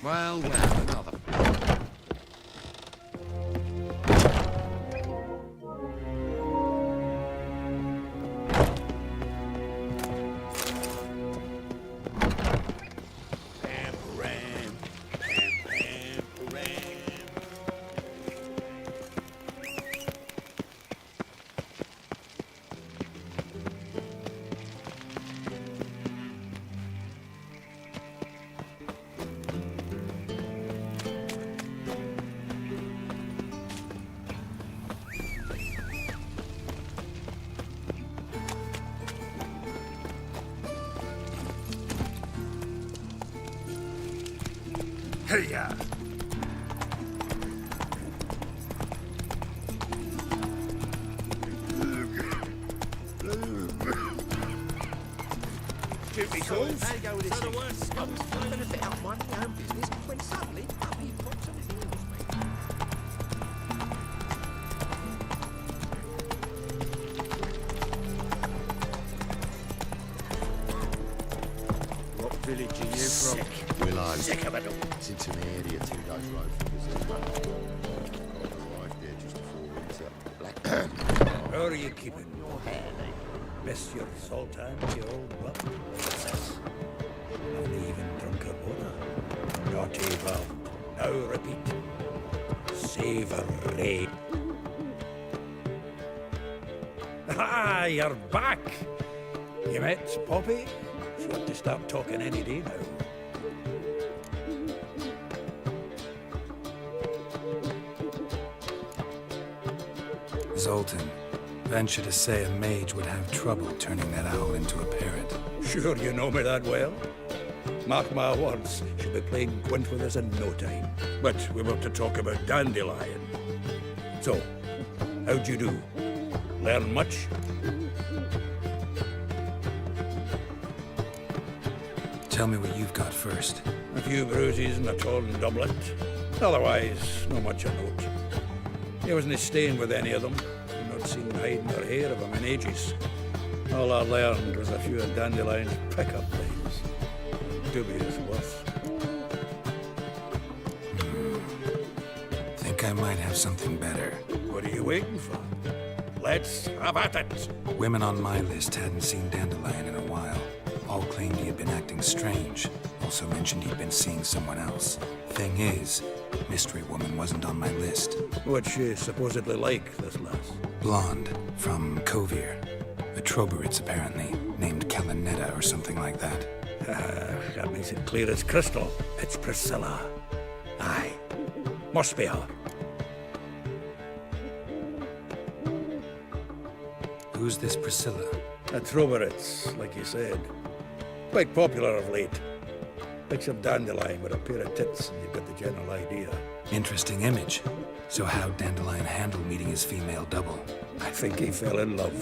Well, another. Hey-ya! Duty calls. How you go with this? The worst. I'm going to fit out my own business when suddenly puppy pops on his heels, mate. What village are you from? Willow. Sick of it all. It's into an area 2 days road from Brazil. Arrived there just before winter. How are you keeping your hair, Miss your sultan, you old buck? And even drunk of water. Not evil. Now repeat. Savory. Ah, you're back. You met Poppy? She ought to start talking any day now. Zoltan, venture to say a mage would have trouble turning that owl into a parrot. Sure you know me that well. Mark my words, she'll be playing Gwent with us in no time. But we want to talk about Dandelion. So, how'd you do? Learn much? Tell me what you've got first. A few bruises and a torn doublet. Otherwise, not much of note. He wasn't staying with any of them. I've not seen hide nor hair of him in ages. All I learned was a few of Dandelion's pick-up lines. Dubious worth. Think I might have something better. What are you waiting for? Let's have at it. Women on my list hadn't seen Dandelion in a while. All claimed he had been acting strange. Also mentioned he'd been seeing someone else. Thing is, Mystery Woman wasn't on my list. What's she supposedly like, this lass? Blonde, from Kovir. A Troberitz, apparently, named Kalinetta or something like that. That makes it clear as crystal. It's Priscilla. Aye. Must be her. Who's this Priscilla? A Troberitz, like you said. Quite popular of late. Picks of Dandelion with a pair of tits, and you've got the general idea. Interesting image. So how'd Dandelion handle meeting his female double? I think he fell in love.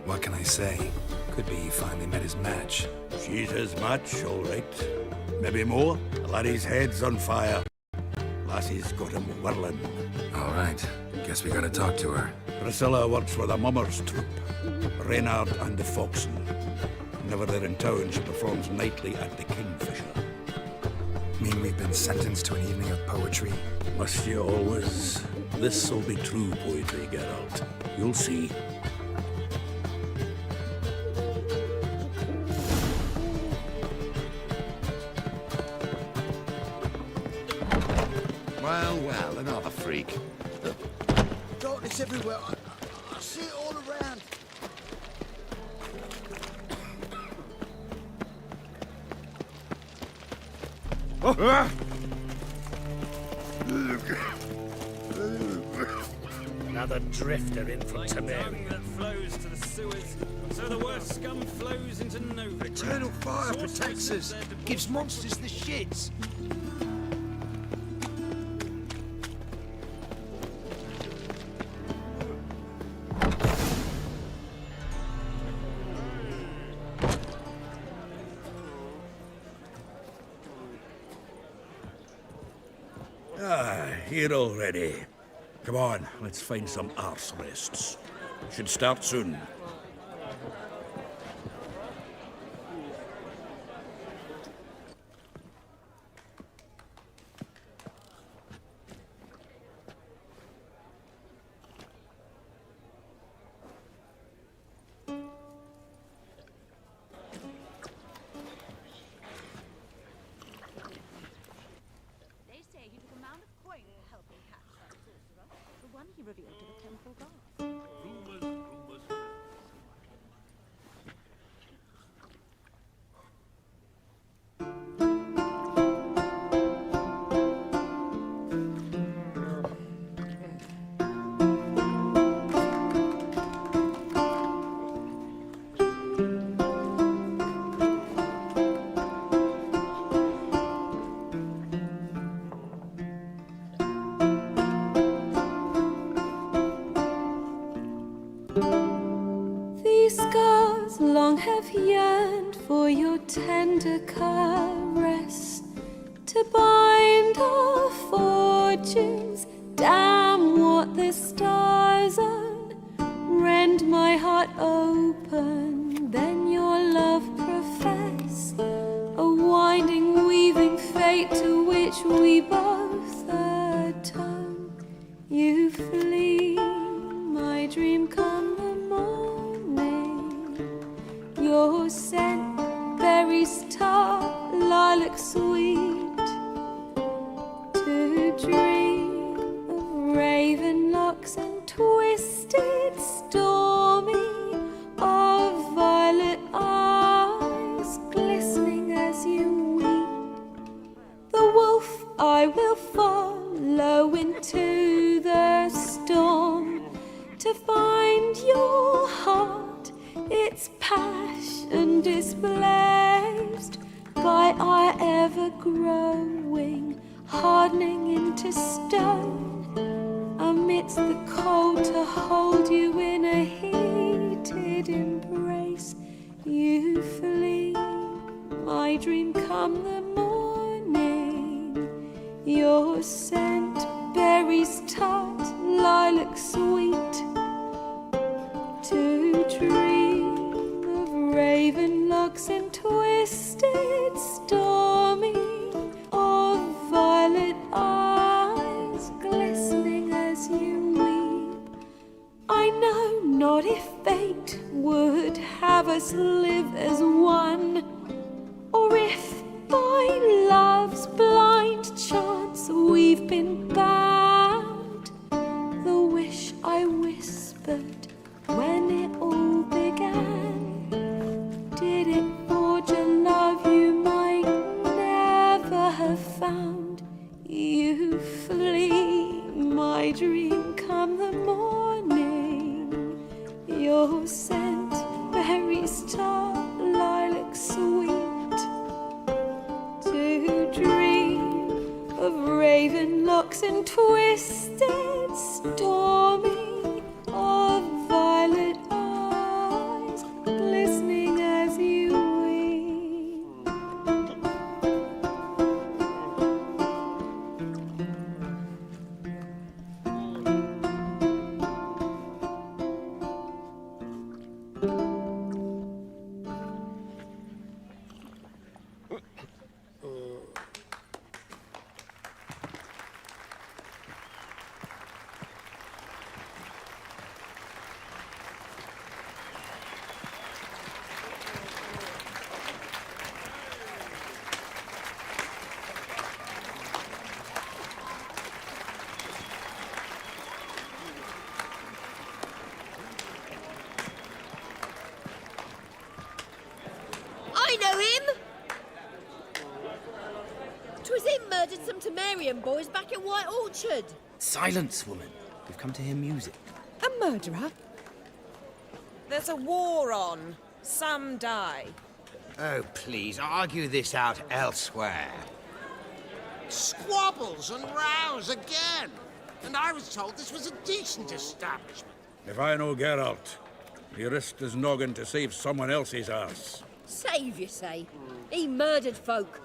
What can I say? Could be he finally met his match. She's his match, all right. Maybe more. The laddie's head's on fire. Lassie's got him whirling. All right. Guess we gotta talk to her. Priscilla works for the Mummers troupe. Reynard and the Foxen. Whenever they're in town, she performs nightly at the Kingfisher. Mean we've been sentenced to an evening of poetry? Must you always? This'll be true poetry, Geralt. You'll see. Well, another freak. Darkness everywhere. I see it all around. Another drifter in from Tiberium. That flows to the sewers, so the worst scum flows into Nova. Eternal fire protects us. Gives monsters the shits. Here already. Come on, let's find some arse rests. Should start soon. tender caress to bind our fortunes. Damn what the stars own, rend my heart open, then your love profess, a winding, weaving fate to which we both atone. You flee, my dream come the morning, your scent, berries tart, lilac sweet, to dream of raven locks and twisted stormy, of violet eyes glistening as you weep. The wolf I will follow into the storm, to find your heart, its passion displaced by our ever-growing, hardening into stone. Amidst the cold, to hold you in a heated embrace, you flee, my dream come the morning, your scent, berries tart, lilac sweet, to dream of raven locks and twisted stormy, of violet eyes glistening as you weep. I know not if fate would have us live as one, or if by love's blind chance we've been bound. The wish I whispered when it all began, did it forge a love you might never have found? You flee, my dream come the morning, your scent, berries tart, lilac sweet, to dream of raven locks and twisted stormy, of violet eyes glistening as you weep. I know him! 'Twas him murdered some Temerian boys back in White Orchard. Silence, woman. We've come to hear music. A murderer? There's a war on. Some die. Oh, please, argue this out elsewhere. Squabbles and rows again. And I was told this was a decent establishment. If I know Geralt, he risked his noggin to save someone else's ass. Save, you say? He murdered folk.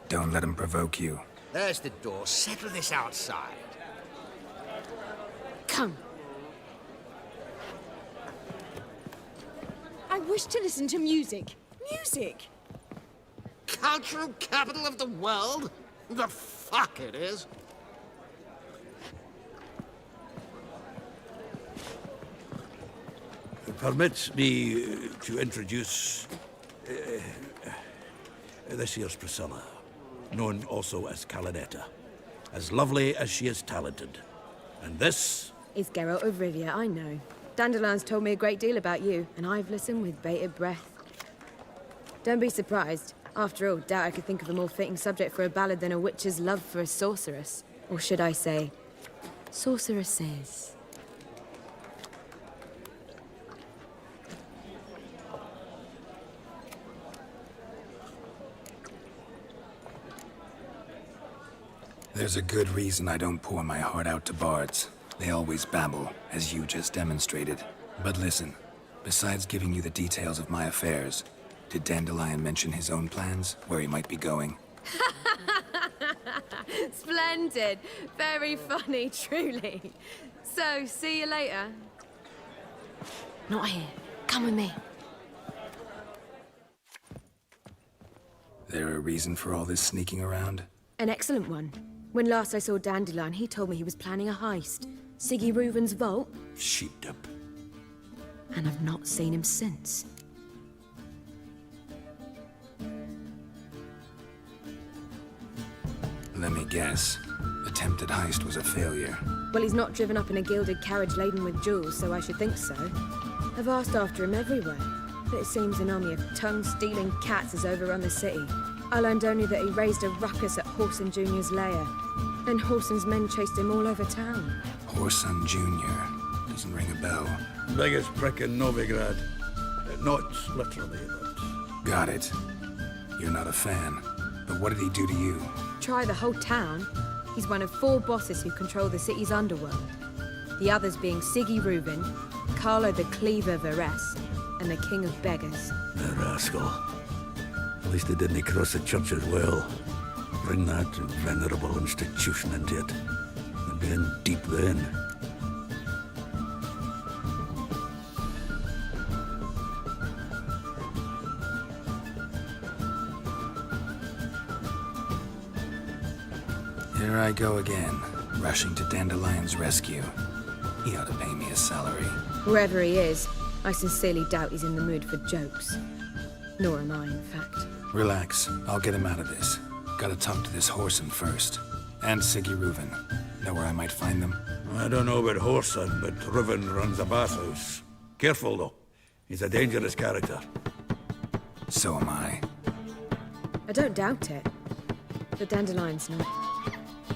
Don't let him provoke you. There's the door. Settle this outside. Come. I wish to listen to music. Music! Cultural capital of the world? The fuck it is. Permit me to introduce this here's Priscilla, known also as Calinetta, as lovely as she is talented. And this is Geralt of Rivia, I know. Dandelion's told me a great deal about you, and I've listened with bated breath. Don't be surprised. After all, doubt I could think of a more fitting subject for a ballad than a witch's love for a sorceress. Or should I say, sorceresses. There's a good reason I don't pour my heart out to bards. They always babble, as you just demonstrated. But listen, besides giving you the details of my affairs, Did Dandelion mention his own plans, where he might be going? Splendid. Very funny, truly. So, see you later. Not here. Come with me. There a reason for all this sneaking around? An excellent one. When last I saw Dandelion, he told me he was planning a heist. Siggy Reuven's vault. Sheepdip. And I've not seen him since. Let me guess. Attempted heist was a failure. Well, he's not driven up in a gilded carriage laden with jewels, so I should think so. I've asked after him everywhere, but it seems an army of tongue-stealing cats has overrun the city. I learned only that he raised a ruckus at Horson Jr.'s lair. Then Horson's men chased him all over town. Horson Jr. Doesn't ring a bell. Biggest prick in Novigrad. Not literally, but... Got it. You're not a fan. But what did he do to you? Try the whole town. He's one of 4 bosses who control the city's underworld. The others being Siggy Reuven, Carlo the Cleaver Verest, and the King of Beggars. The rascal. At least they didn't cross the church as well. Bring that venerable institution into it. They'd be in deep then. Here I go again, rushing to Dandelion's rescue. He ought to pay me a salary. Wherever he is, I sincerely doubt he's in the mood for jokes. Nor am I, in fact. Relax, I'll get him out of this. Gotta talk to this Horson first. And Siggy Reuven. Know where I might find them? I don't know about Horson, but Reuven runs a bathhouse. Careful, though. He's a dangerous character. So am I. I don't doubt it. But Dandelion's not.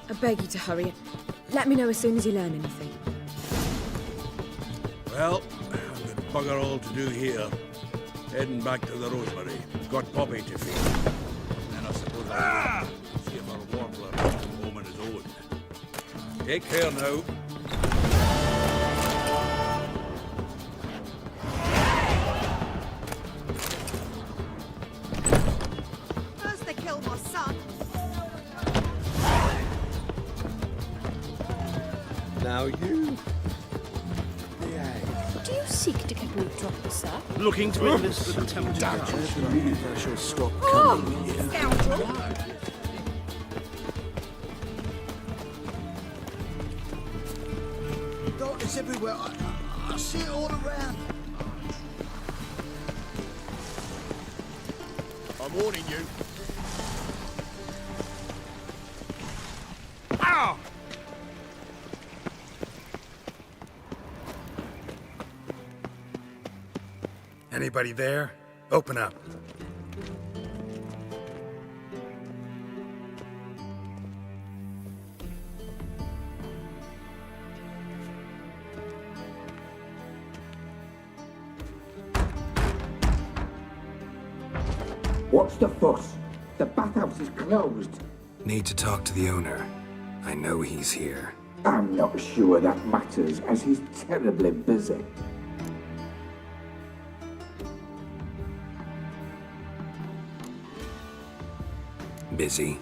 I beg you to hurry. Let me know as soon as you learn anything. Well, I've got bugger all to do here. Heading back to the Rosemary. Got Poppy to feed. Then I suppose I'll see if our warbler has a home on his own. Take care now. First they killed my son. Now you. Do you seek to get me dropped, sir? Looking to enlist the tempted I shall stop coming here. Scoundrel! Darkness everywhere. I see it all around. I'm warning you. Ow! Anybody there? Open up. What's the fuss? The bathhouse is closed. Need to talk to the owner. I know he's here. I'm not sure that matters, as he's terribly busy. Busy?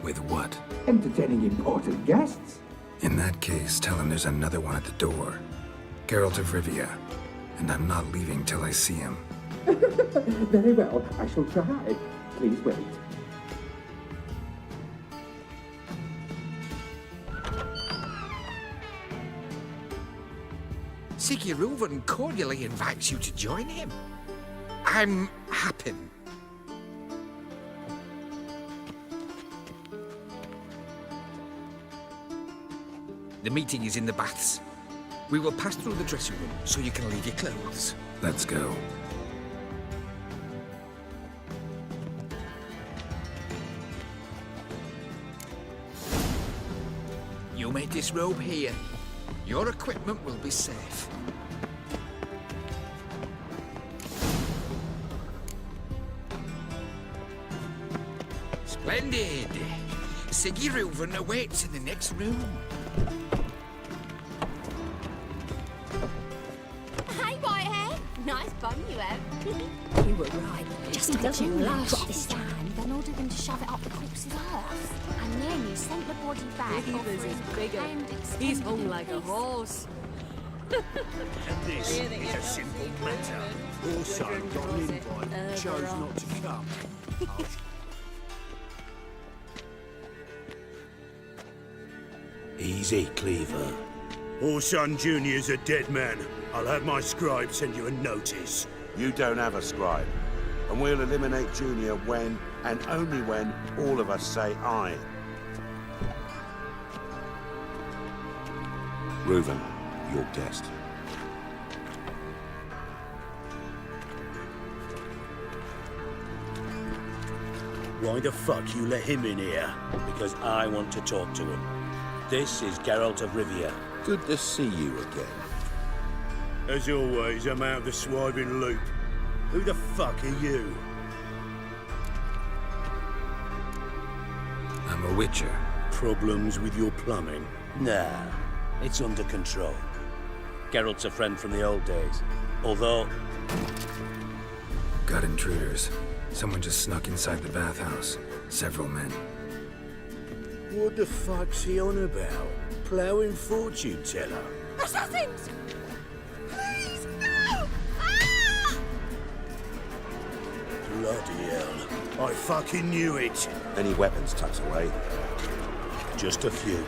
With what? Entertaining important guests. In that case, tell him there's another one at the door. Geralt of Rivia. And I'm not leaving till I see him. Very well, I shall try. Please wait. Siggy Reuven cordially invites you to join him. I'm happy. The meeting is in the baths. We will pass through the dressing room so you can leave your clothes. Let's go. You may disrobe here. Your equipment will be safe. Splendid! Siggy Reuven awaits in the next room. Hey, Whitehead. Nice bum you have. You were right. Just doesn't really drop his hand, then ordered him to shove it up the corpse's arse. And then he sent the body back. Beavers is bigger. He's hung like a horse. And this is a simple matter. Also got an invite and chose not to come. Easy, Cleaver. Orson Jr.'s a dead man. I'll have my scribe send you a notice. You don't have a scribe. And we'll eliminate Junior when, and only when, all of us say aye. Reuven, your guest. Why the fuck you let him in here? Because I want to talk to him. This is Geralt of Rivia. Good to see you again. As always, I'm out of the swiving loop. Who the fuck are you? I'm a witcher. Problems with your plumbing? Nah, it's under control. Geralt's a friend from the old days. Although... Got intruders. Someone just snuck inside the bathhouse. Several men. What the fuck's he on about? Ploughing fortune teller? Assassins! Please, no! Ah! Bloody hell. I fucking knew it. Any weapons tucked away? Just a few.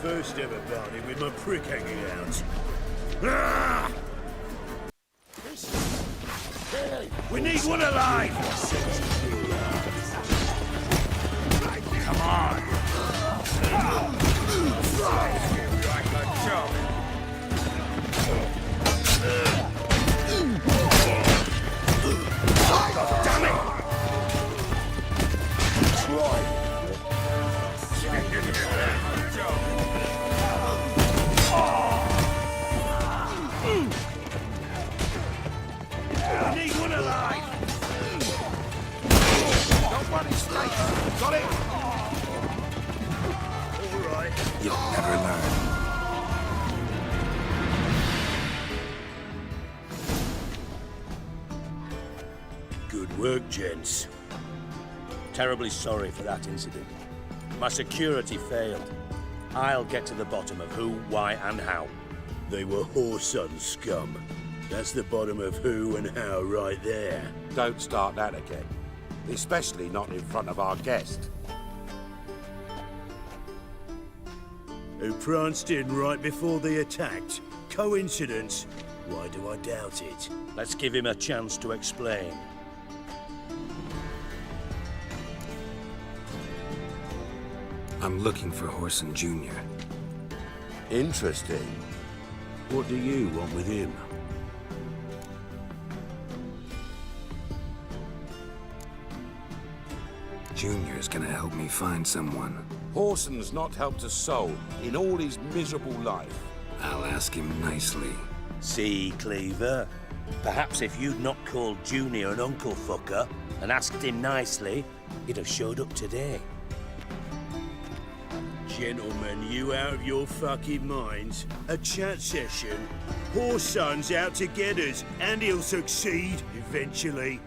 First ever party with my prick hanging out. Ah! We need one alive! Come on! Damn it! I need one alive! Don't run his face! Got it? All right. You'll never learn. Good work, gents. Terribly sorry for that incident. My security failed. I'll get to the bottom of who, why, and how. They were whoreson scum. That's the bottom of who and how right there. Don't start that again. Especially not in front of our guest. Who pranced in right before they attacked. Coincidence? Why do I doubt it? Let's give him a chance to explain. I'm looking for Whoreson Jr. Interesting. What do you want with him? Junior's gonna help me find someone. Whoreson's not helped a soul in all his miserable life. I'll ask him nicely. See, Cleaver? Perhaps if you'd not called Junior an uncle fucker and asked him nicely, he'd have showed up today. Gentlemen, you out of your fucking minds? A chat session? Whoreson's out to get us, and he'll succeed eventually.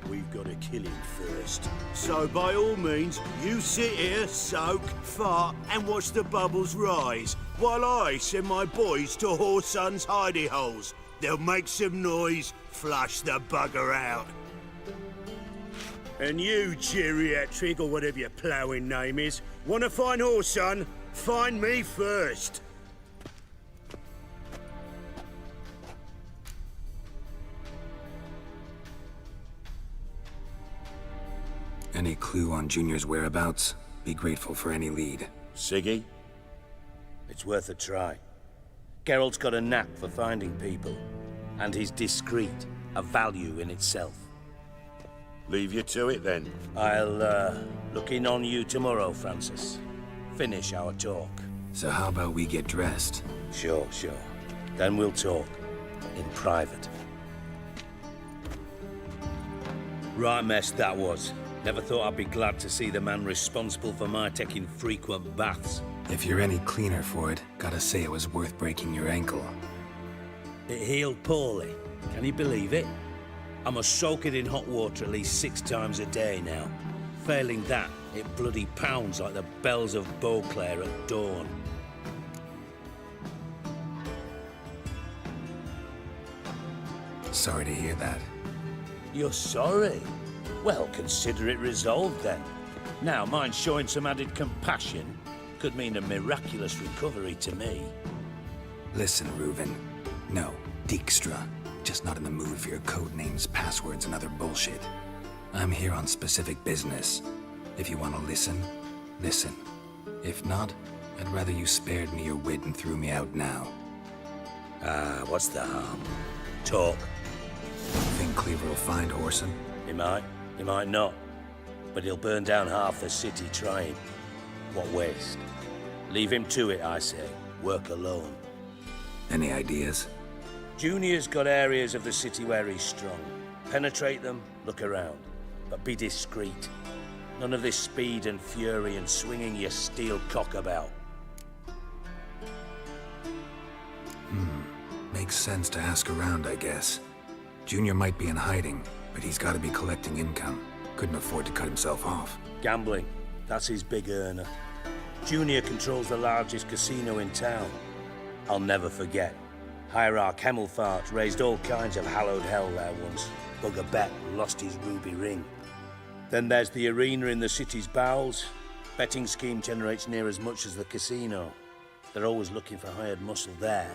We've got to kill him first. So by all means, you sit here, soak, fart, and watch the bubbles rise, while I send my boys to Whoreson's hidey holes. They'll make some noise, flush the bugger out. And you, geriatric, or whatever your ploughing name is, want to find Whoreson? Find me first. Any clue on Junior's whereabouts? Be grateful for any lead. Siggy? It's worth a try. Geralt's got a knack for finding people. And he's discreet, a value in itself. Leave you to it then. I'll, look in on you tomorrow, Francis. Finish our talk. So how about we get dressed? Sure. Then we'll talk. In private. Right mess that was. Never thought I'd be glad to see the man responsible for my taking frequent baths. If you're any cleaner for it, gotta say it was worth breaking your ankle. It healed poorly. Can you believe it? I must soak it in hot water at least 6 times a day now. Failing that, it bloody pounds like the bells of Beauclair at dawn. Sorry to hear that. You're sorry? Well, consider it resolved then. Now, mind showing some added compassion could mean a miraculous recovery to me. Listen, Reuven. No, Dijkstra. Just not in the mood for your code names, passwords, and other bullshit. I'm here on specific business. If you want to listen, listen. If not, I'd rather you spared me your wit and threw me out now. What's the harm? Talk. Think Cleaver will find Whoreson? He might not. But he'll burn down half the city trying. What waste? Leave him to it, I say. Work alone. Any ideas? Junior's got areas of the city where he's strong. Penetrate them, look around. But be discreet. None of this speed and fury and swinging your steel cock about. Makes sense to ask around, I guess. Junior might be in hiding, but he's got to be collecting income. Couldn't afford to cut himself off. Gambling. That's his big earner. Junior controls the largest casino in town. I'll never forget. Hierarch Hemmelfart raised all kinds of hallowed hell there once. Bugger bet lost his ruby ring. Then there's the arena in the city's bowels. Betting scheme generates near as much as the casino. They're always looking for hired muscle there.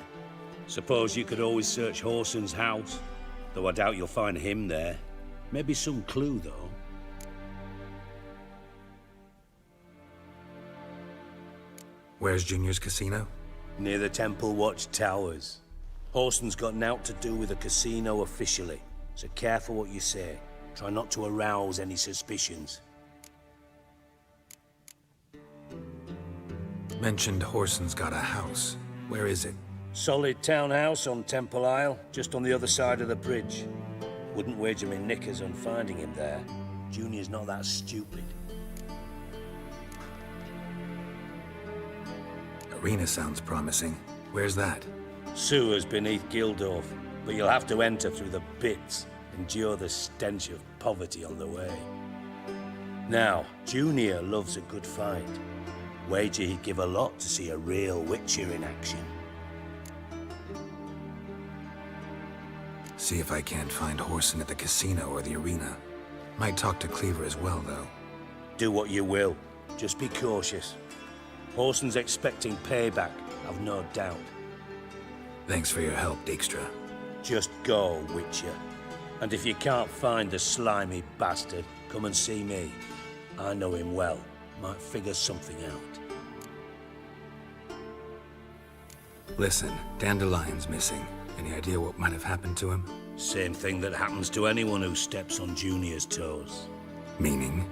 Suppose you could always search Whoreson's house, though I doubt you'll find him there. Maybe some clue, though. Where's Junior's casino? Near the Temple Watch Towers. Whoreson's got nought to do with the casino officially, so careful what you say. Try not to arouse any suspicions. Mentioned Whoreson's got a house. Where is it? Solid townhouse on Temple Isle, just on the other side of the bridge. Wouldn't wager me knickers on finding him there. Junior's not that stupid. Arena sounds promising. Where's that? Sewers beneath Gildorf, but you'll have to enter through the pits, endure the stench of poverty on the way. Now, Junior loves a good fight. Wager he'd give a lot to see a real Witcher in action. See if I can't find Whoreson at the casino or the arena. Might talk to Cleaver as well, though. Do what you will. Just be cautious. Whoreson's expecting payback, I've no doubt. Thanks for your help, Dijkstra. Just go, Witcher. And if you can't find the slimy bastard, come and see me. I know him well. Might figure something out. Listen, Dandelion's missing. Any idea what might have happened to him? Same thing that happens to anyone who steps on Junior's toes. Meaning?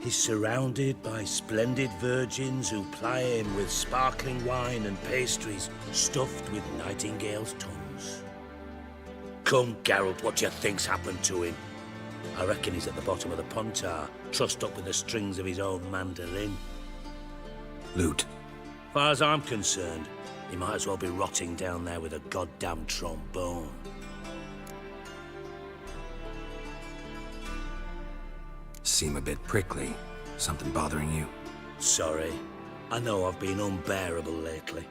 He's surrounded by splendid virgins who ply him with sparkling wine and pastries stuffed with nightingales' tongues. Come, Geralt, what do you think's happened to him? I reckon he's at the bottom of the Pontar, trussed up with the strings of his own mandolin. Loot. Far as I'm concerned, he might as well be rotting down there with a goddamn trombone. Seem a bit prickly. Something bothering you? Sorry. I know I've been unbearable lately.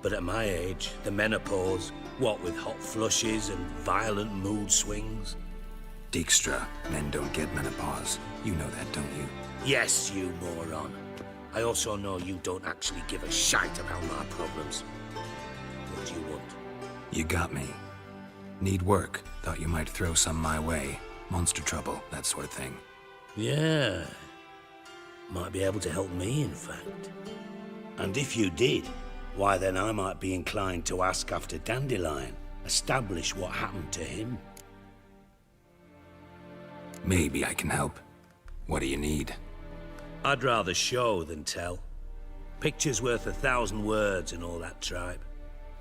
But at my age, the menopause, what with hot flushes and violent mood swings? Dijkstra, men don't get menopause. You know that, don't you? Yes, you moron. I also know you don't actually give a shite about my problems. What do you want? You got me. Need work. Thought you might throw some my way. Monster trouble, that sort of thing. Yeah. Might be able to help me, in fact. And if you did, why then I might be inclined to ask after Dandelion, establish what happened to him. Maybe I can help. What do you need? I'd rather show than tell. Picture's worth 1,000 words and all that tribe.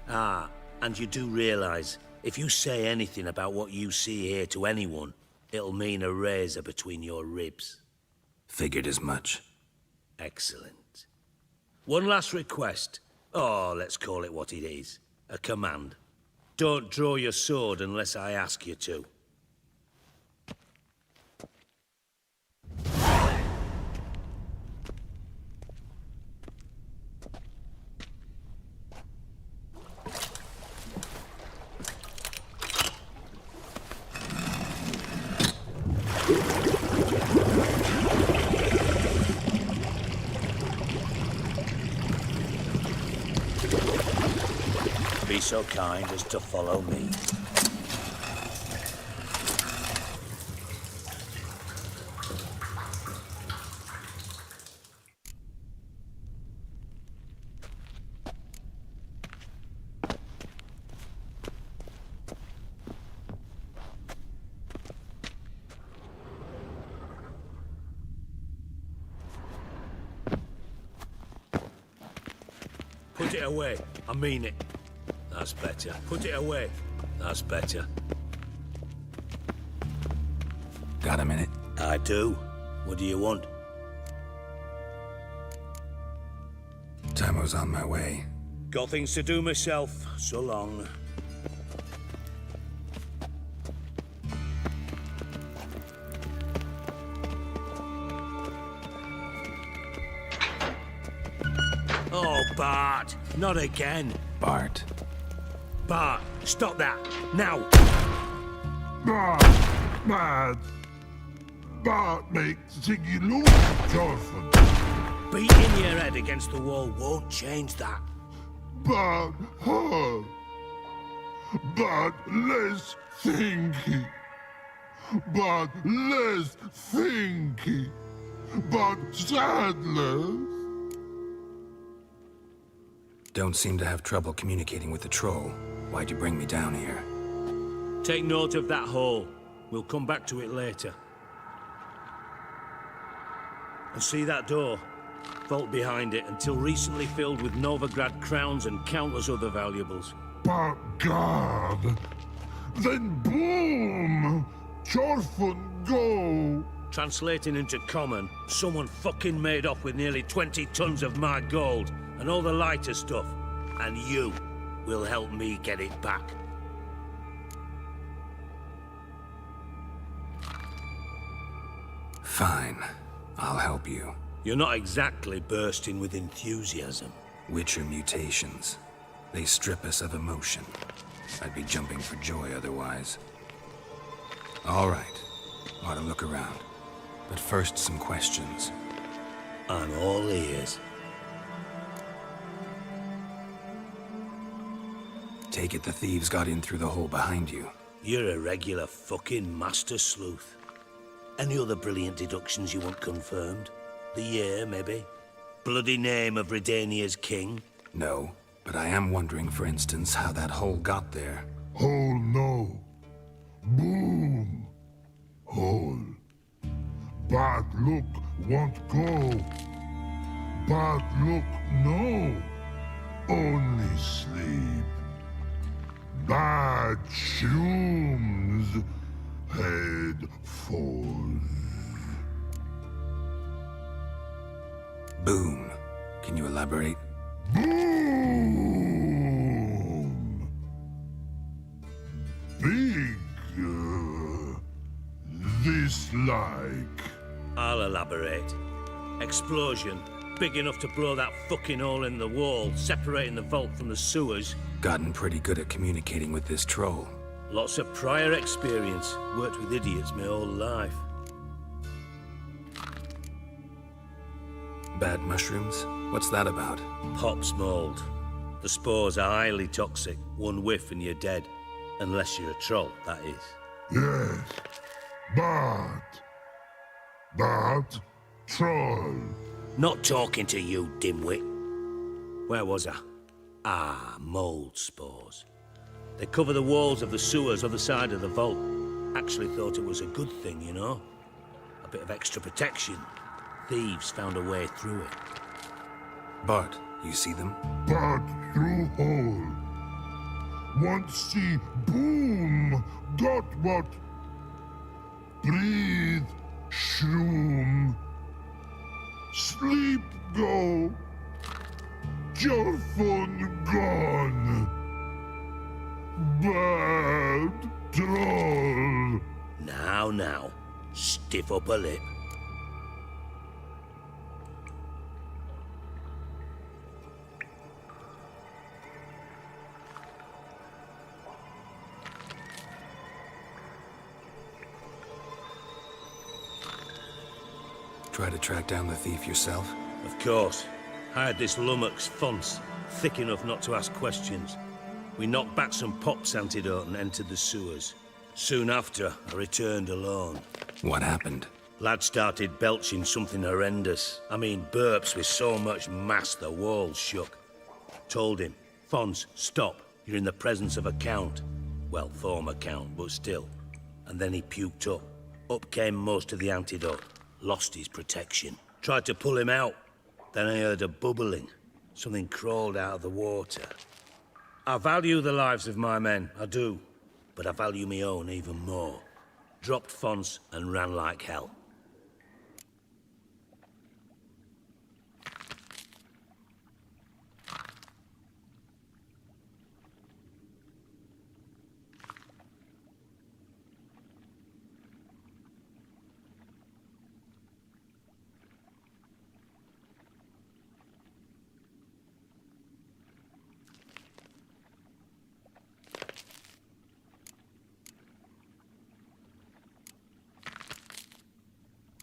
Ah, and you do realize, if you say anything about what you see here to anyone, It'll mean a razor between your ribs. Figured as much. Excellent. One last request. Oh, let's call it what it is. A command. Don't draw your sword unless I ask you to. Be so kind as to follow me. Put it away. I mean it. That's better. Put it away. That's better. Got a minute? I do. What do you want? Tamo's on my way. Got things to do myself. So long. Oh, Bart. Not again. Bart. Bart, stop that. Now. Bart makes Ziggy lose, Jorfin. Beating your head against the wall won't change that. Bart, hard. Bart, less thinky. Bart, less thinky. Bart, sadless. Don't seem to have trouble communicating with the troll. Why'd you bring me down here? Take note of that hole. We'll come back to it later. And see that door? Vault behind it, until recently filled with Novigrad crowns and countless other valuables. But God, then boom! Jorfin, go! Translating into common, someone fucking made off with nearly 20 tons of my gold and all the lighter stuff. And you will help me get it back. Fine. I'll help you. You're not exactly bursting with enthusiasm. Witcher mutations. They strip us of emotion. I'd be jumping for joy otherwise. All right. Ought to look around. But first, some questions. I'm all ears. Take it the thieves got in through the hole behind you. You're a regular fucking master sleuth. Any other brilliant deductions you want confirmed? The year, maybe? Bloody name of Redania's king? No, but I am wondering, for instance, how that hole got there. Hole no. Boom. Hole. Bad look won't go. Bad look no. Only sleep. Bad shoes. Head falls. Boom. Can you elaborate? Boom! Big. This like. I'll elaborate. Explosion. Big enough to blow that fucking hole in the wall, separating the vault from the sewers. Gotten pretty good at communicating with this troll. Lots of prior experience. Worked with idiots my whole life. Bad mushrooms? What's that about? Pops mold. The spores are highly toxic. One whiff and you're dead. Unless you're a troll, that is. Yes. But troll. Not talking to you, dimwit. Where was I? Ah, mold spores. They cover the walls of the sewers other side of the vault. Actually thought it was a good thing, you know? A bit of extra protection. Thieves found a way through it. Bart, you see them? But through hole. Want see boom. Got what? Breathe, shroom. Sleep go. Your fun gone. Bad troll. Now, stiff upper lip. Try to track down the thief yourself? Of course. Hired this lummox Fonce, thick enough not to ask questions. We knocked back some pops antidote and entered the sewers. Soon after, I returned alone. What happened? Lad started belching something horrendous. I mean, burps with so much mass the walls shook. Told him, Fonce, stop. You're in the presence of a count. Well, former count, but still. And then he puked up. Up came most of the antidote. Lost his protection. Tried to pull him out. Then I heard a bubbling. Something crawled out of the water. I value the lives of my men, I do. But I value my own even more. Dropped Fonce and ran like hell.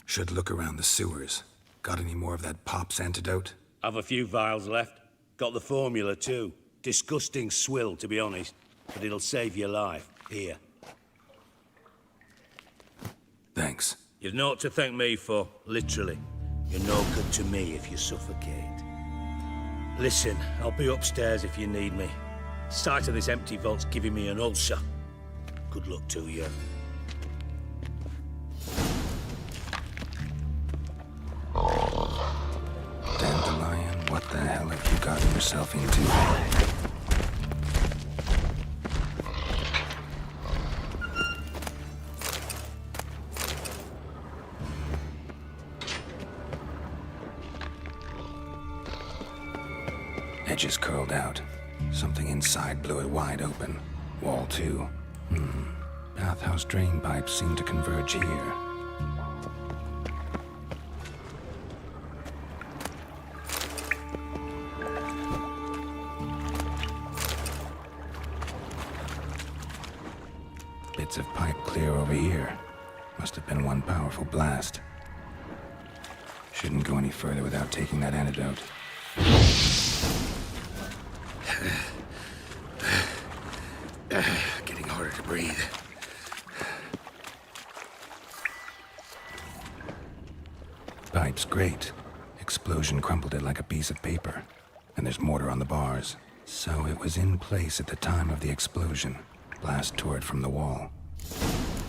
Should look around the sewers. Got any more of that Pops antidote? I've a few vials left. Got the formula too. Disgusting swill, to be honest. But it'll save your life. Here. Thanks. You've naught to thank me for, literally. You're no good to me if you suffocate. Listen, I'll be upstairs if you need me. Sight of this empty vault's giving me an ulcer. Good luck to you. Dandelion, what the hell have you gotten yourself into? Edges curled out. Something inside blew it wide open. Wall too. Bathhouse drain pipes seem to converge here. Bits of pipe clear over here. Must have been one powerful blast. Shouldn't go any further without taking that antidote. Getting harder to breathe. Pipe's great. Explosion crumpled it like a piece of paper. And there's mortar on the bars. So it was in place at the time of the explosion. Blast tore it from the wall.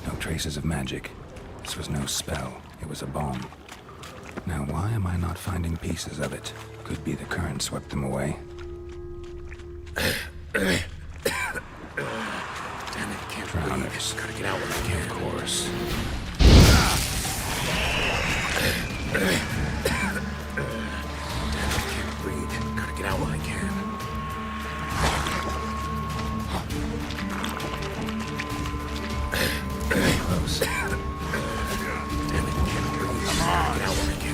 No traces of magic. This was no spell. It was a bomb. Now why am I not finding pieces of it? Could be the current swept them away. Damn it, can't Drowners. Gotta get out when I can. Of course. Can't breathe. Gotta get out when I can. Close. Damn it, can't breathe. Gotta get out when I can.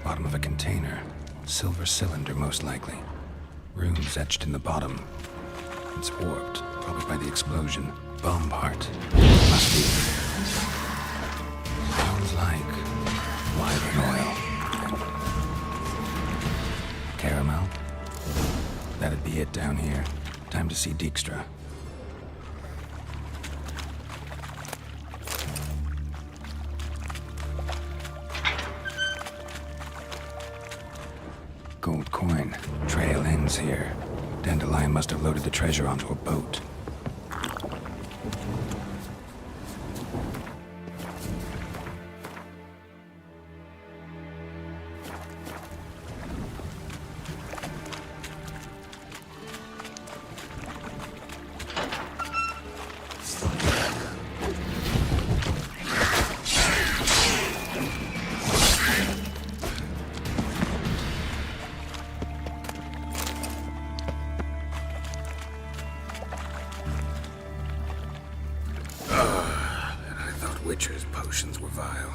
Bottom of a container. Silver cylinder, most likely. Runes etched in the bottom. It's warped, probably by the explosion. Bomb part. Must be. Sounds like wyvern oil. Caramel? That'd be it down here. Time to see Dijkstra. Gold coin. Trail ends here. Dandelion must have loaded the treasure onto a boat. Witcher's potions were vile.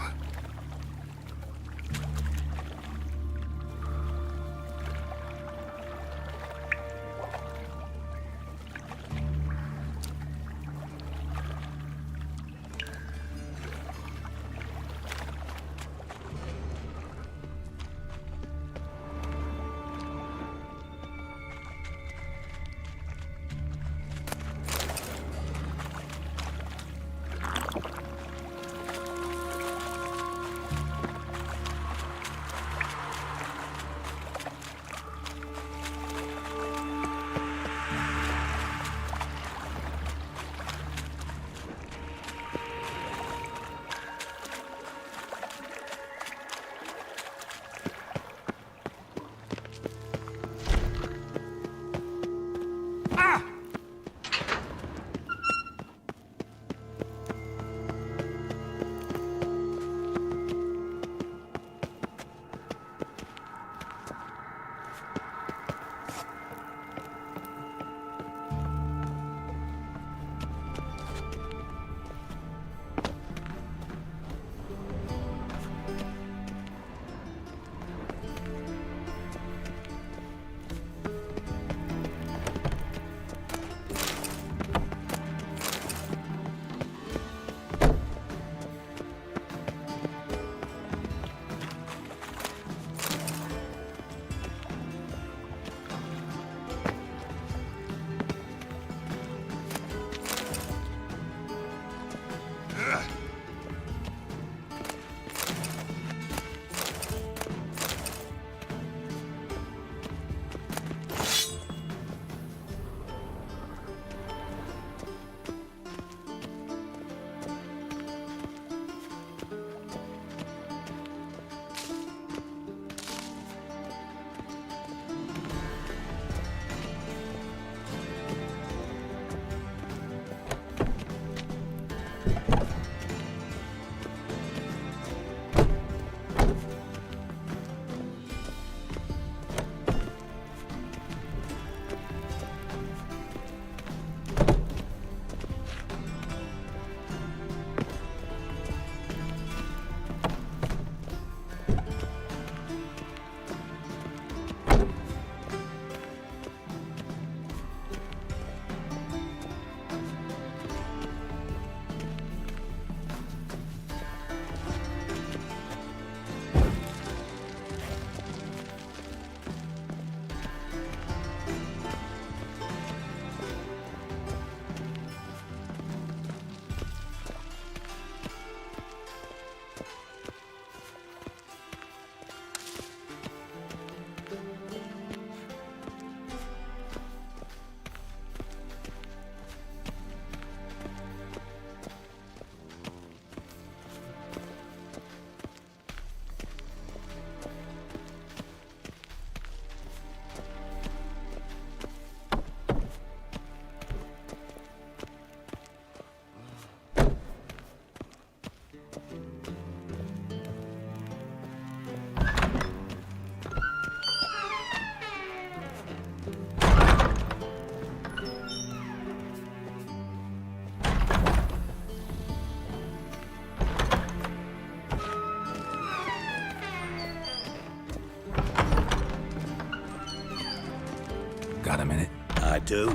do.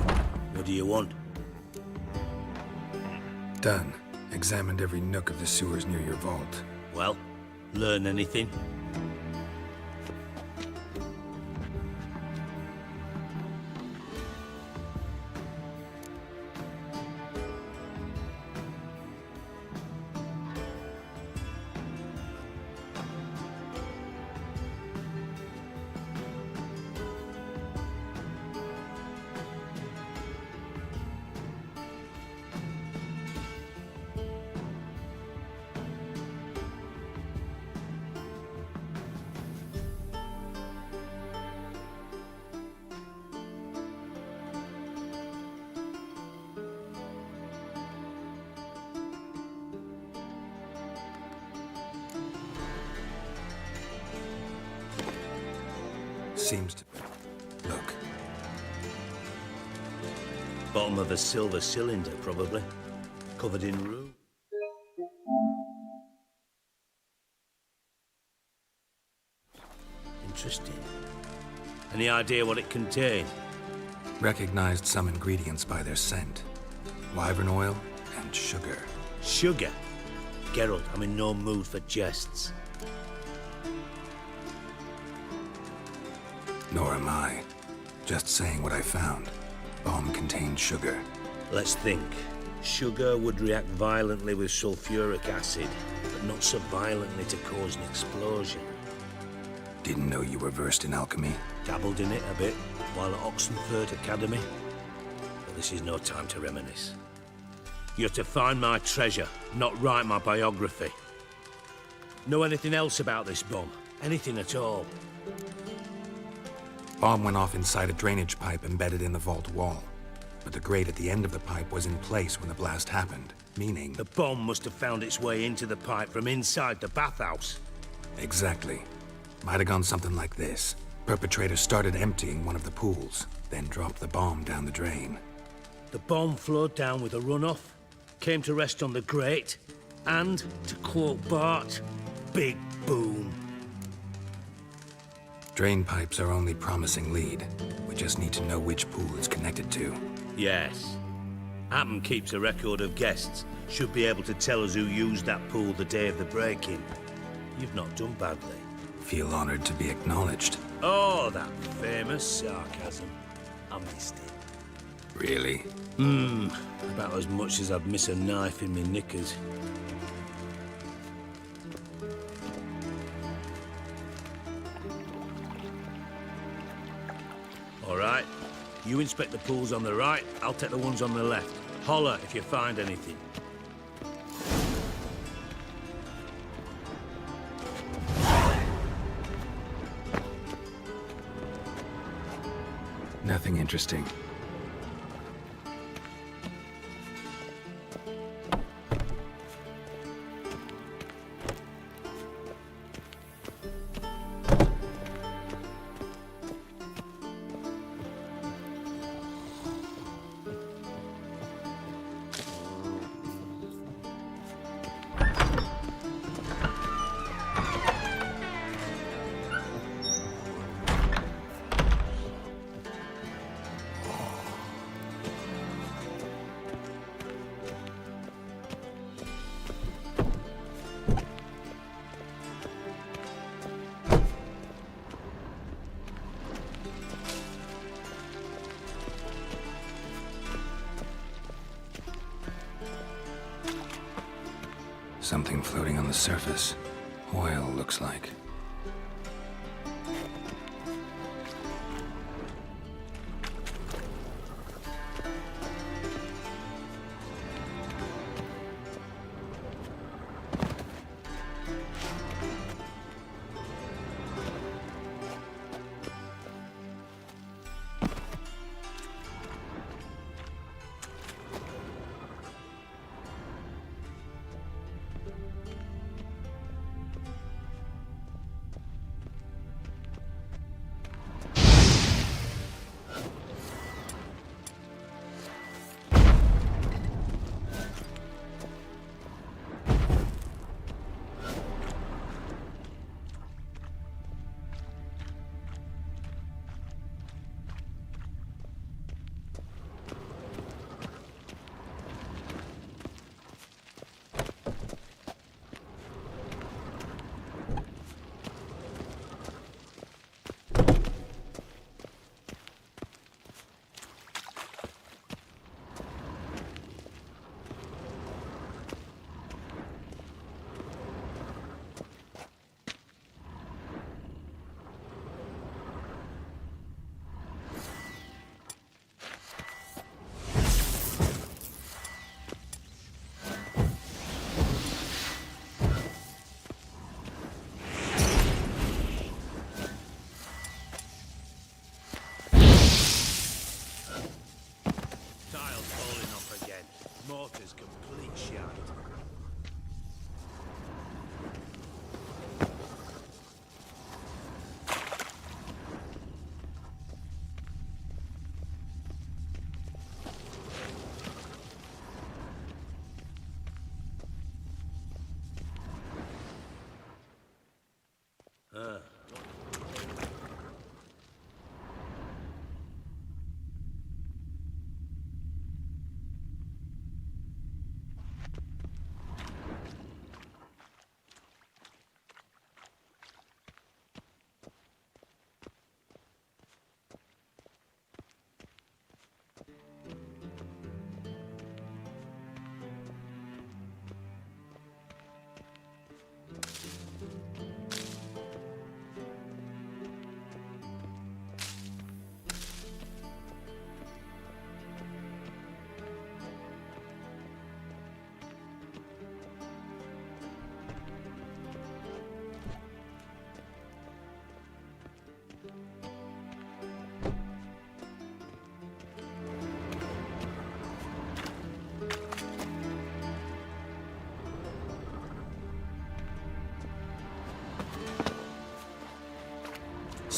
What do you want? Done. Examined every nook of the sewers near your vault. Well, learn anything? Seems to... Look. Bottom of a silver cylinder, probably. Covered in rue. Interesting. Any idea what it contained? Recognized some ingredients by their scent. Wyvern oil and sugar. Sugar? Geralt, I'm in no mood for jests. Nor am I. Just saying what I found. Bomb contained sugar. Let's think. Sugar would react violently with sulfuric acid, but not so violently to cause an explosion. Didn't know you were versed in alchemy. Dabbled in it a bit while at Oxenford Academy. But this is no time to reminisce. You're to find my treasure, not write my biography. Know anything else about this bomb? Anything at all? Bomb went off inside a drainage pipe embedded in the vault wall. But the grate at the end of the pipe was in place when the blast happened, meaning... The bomb must have found its way into the pipe from inside the bathhouse. Exactly. Might have gone something like this. Perpetrator started emptying one of the pools, then dropped the bomb down the drain. The bomb flowed down with a runoff, came to rest on the grate, and, to quote Bart, big boom. Drain pipes are only promising lead. We just need to know which pool it's connected to. Yes. Appen keeps a record of guests. Should be able to tell us who used that pool the day of the break-in. You've not done badly. Feel honored to be acknowledged. Oh, that famous sarcasm. I missed it. Really? About as much as I'd miss a knife in me knickers. All right. You inspect the pools on the right, I'll take the ones on the left. Holler if you find anything. Nothing interesting. Something floating on the surface. Oil, looks like.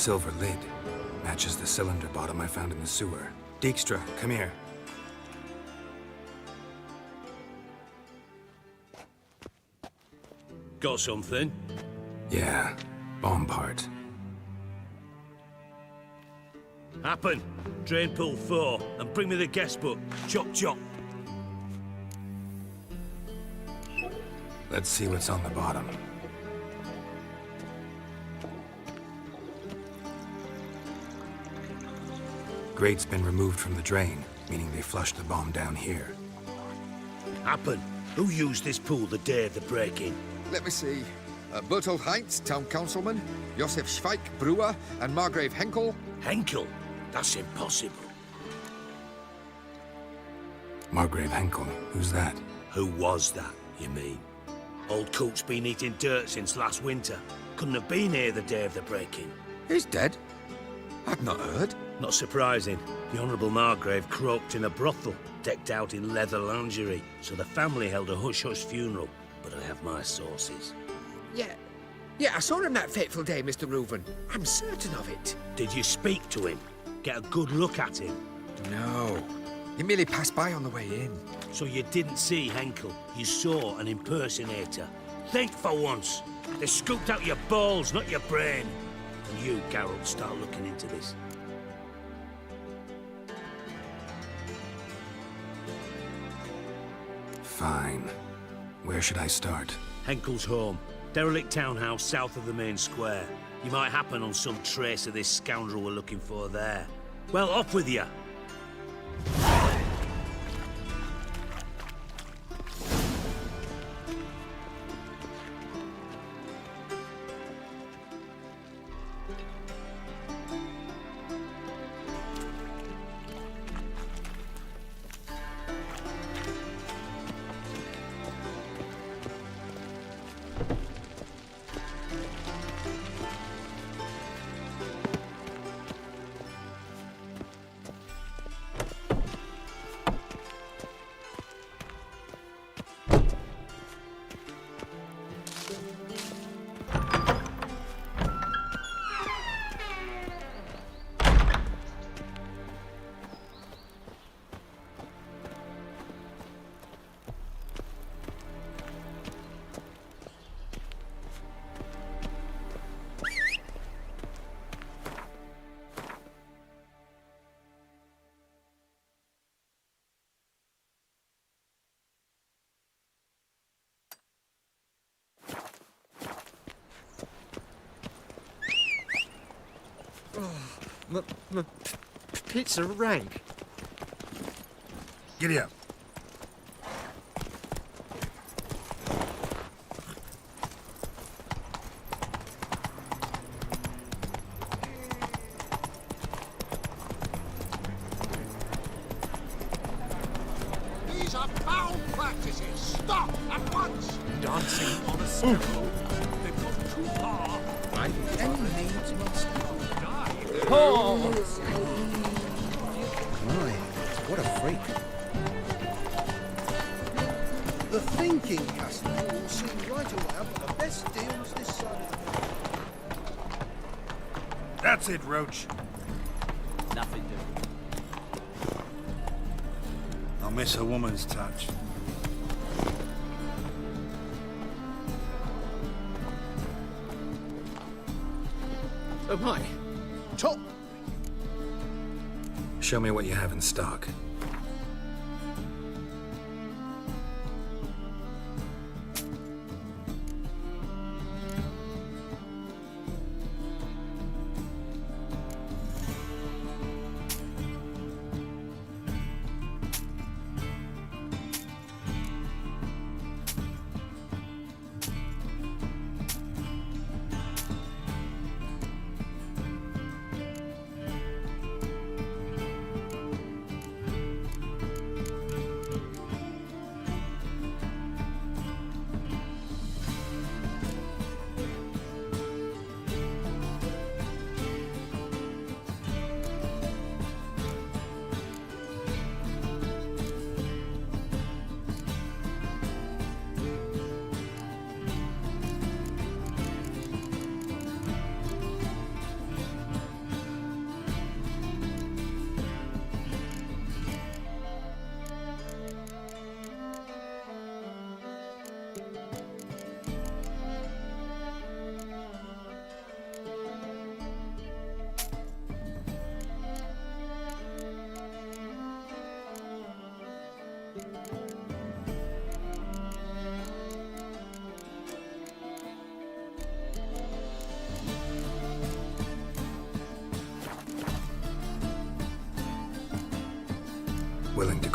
silver lid. Matches the cylinder bottom I found in the sewer. Dijkstra, come here. Got something? Yeah, bomb part. Happen. Drain pool 4, and bring me the guest book. Chop chop. Let's see what's on the bottom. Grate's been removed from the drain, meaning they flushed the bomb down here. Happen. Who used this pool the day of the break-in? Let me see. Bertold Heinz, town councilman, Josef Schweik, brewer, and Margrave Henkel. Henkel? That's impossible. Margrave Henkel, who's that? Who was that, you mean? Old Coot's been eating dirt since last winter. Couldn't have been here the day of the break-in. He's dead? I'd not heard. Not surprising. The Honourable Margrave croaked in a brothel, decked out in leather lingerie, so the family held a hush-hush funeral. But I have my sources. Yeah, I saw him that fateful day, Mr. Reuven. I'm certain of it. Did you speak to him? Get a good look at him? No. He merely passed by on the way in. So you didn't see Henkel. You saw an impersonator. Think for once. They scooped out your balls, not your brain. And you, Geralt, start looking into this. Fine. Where should I start? Henkel's home. Derelict townhouse south of the main square. You might happen on some trace of this scoundrel we're looking for there. Well, off with you. My pizza rank. Giddy up. These are foul practices. Stop at once. Dancing on a sparrow. They've gone too far. Right? Any needs must die. Oh! My, what a freak. The thinking customer will see right away I've got the best deals this side of the world. That's it, Roach. Nothing doing. I'll miss a woman's touch. Oh my. Top. Show me what you have in stock.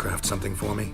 craft something for me?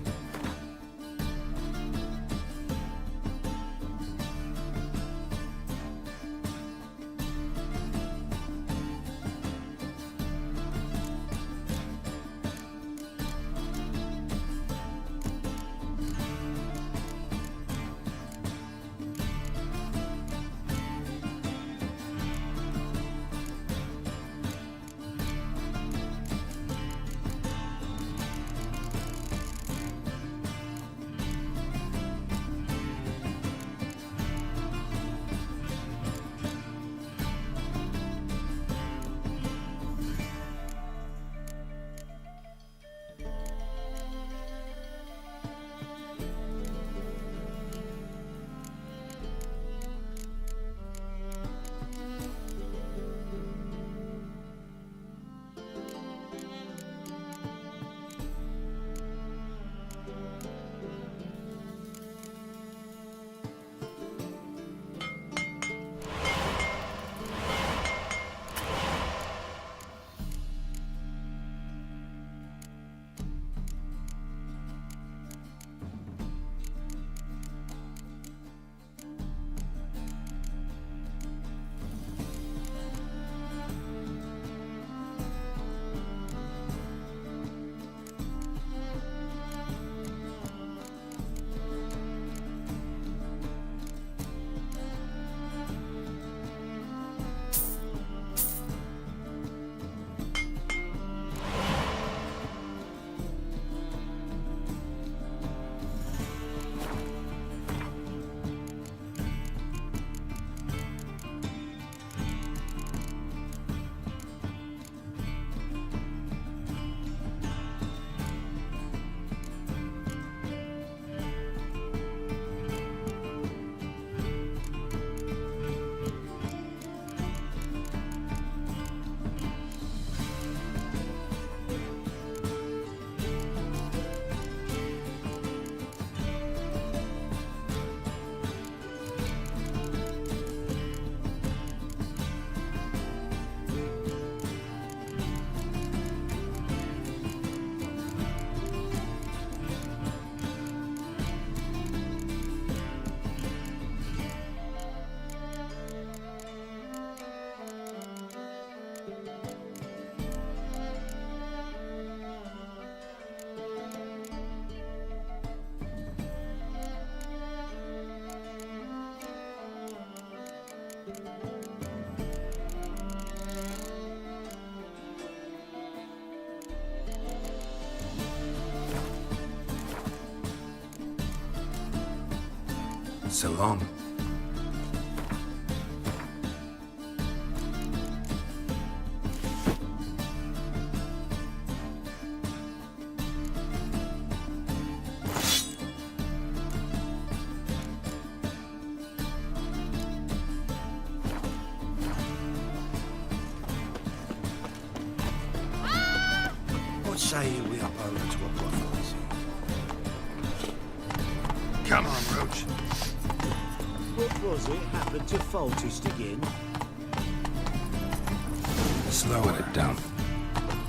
So long. What say you we up over to a brothels? Come on, Roach. What was it happened to Faltist again? Slow it down.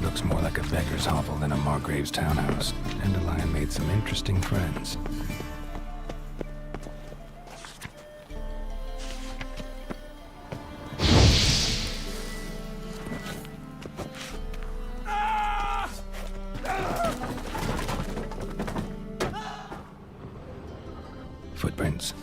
Looks more like a beggar's hovel than a Margrave's townhouse. Dandelion made some interesting friends. Footprints.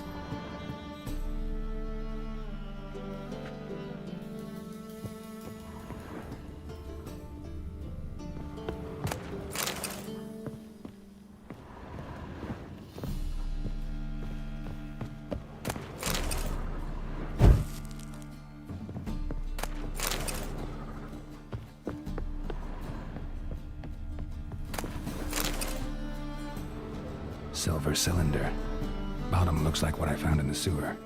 Silver cylinder. Bottom looks like what I found in the sewer.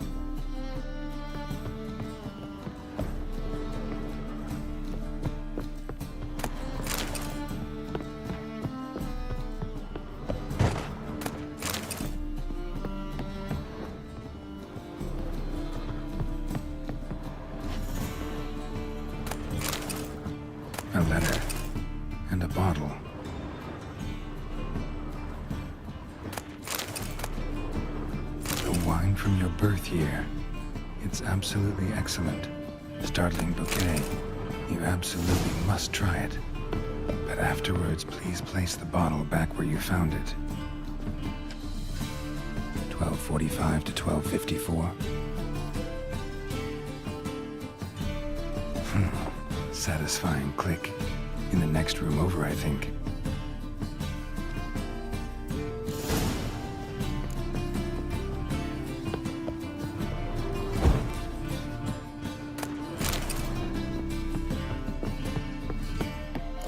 A letter. And a bottle. Wine from your birth year. It's absolutely excellent. Startling bouquet. You absolutely must try it. But afterwards, please place the bottle back where you found it. 12:45 to 12:54. Satisfying click. In the next room over, I think.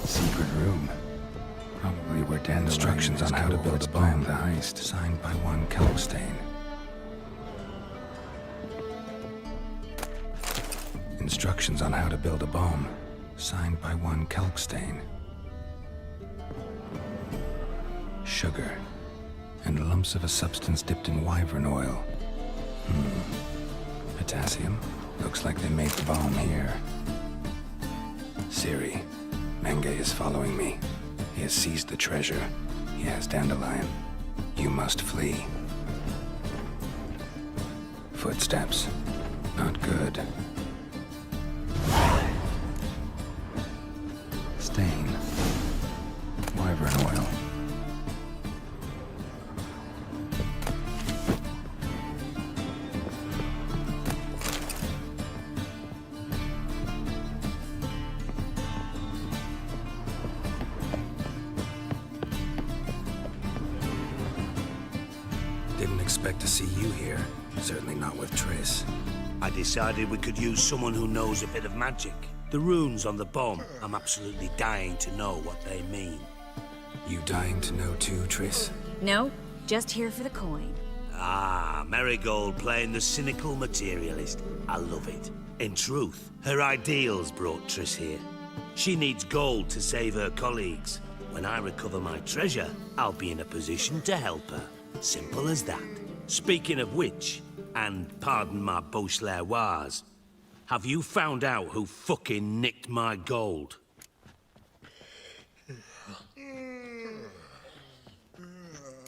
Secret room. Probably where Dan instructions on how to build a bomb. The heist, signed by one Kalkstein. Instructions on how to build a bomb, signed by one Kalkstein. Sugar, and lumps of a substance dipped in wyvern oil. Potassium? Looks like they made the bomb here. Siri, Menge is following me. He has seized the treasure. He has Dandelion. You must flee. Footsteps. Not good. Stain. Wyvern oil. Didn't expect to see you here. Certainly not with Triss. I decided we could use someone who knows a bit of magic. The runes on the bomb, I'm absolutely dying to know what they mean. You dying to know too, Triss? No, just here for the coin. Ah, Marigold playing the cynical materialist. I love it. In truth, her ideals brought Triss here. She needs gold to save her colleagues. When I recover my treasure, I'll be in a position to help her. Simple as that. Speaking of which, and pardon my Beauclervois, have you found out who fucking nicked my gold?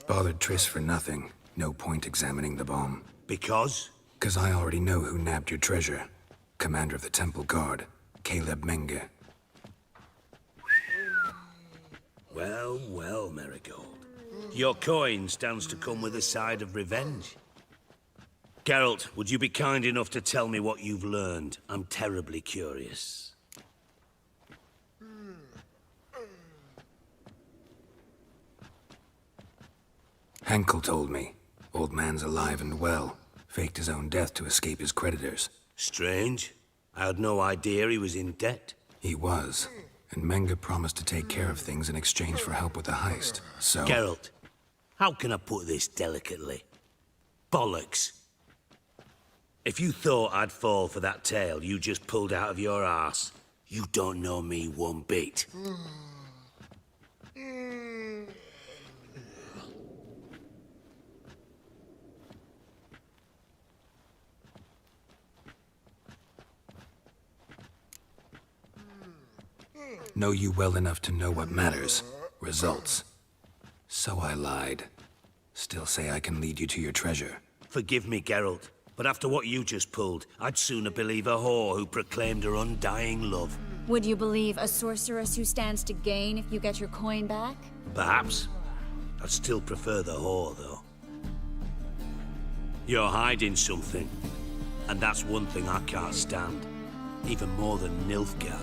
Bothered Triss for nothing. No point examining the bomb. Because? 'Cause I already know who nabbed your treasure. Commander of the Temple Guard, Caleb Menge. Well, well, Marigold. Your coin stands to come with a side of revenge. Geralt, would you be kind enough to tell me what you've learned? I'm terribly curious. Henkel told me. Old man's alive and well. Faked his own death to escape his creditors. Strange. I had no idea he was in debt. He was. And Menge promised to take care of things in exchange for help with the heist. So... Geralt, how can I put this delicately? Bollocks. If you thought I'd fall for that tale you just pulled out of your arse, you don't know me one bit. Know you well enough to know what matters. Results. So I lied. Still say I can lead you to your treasure. Forgive me, Geralt, but after what you just pulled, I'd sooner believe a whore who proclaimed her undying love. Would you believe a sorceress who stands to gain if you get your coin back? Perhaps. I'd still prefer the whore, though. You're hiding something, and that's one thing I can't stand. Even more than Nilfgaard.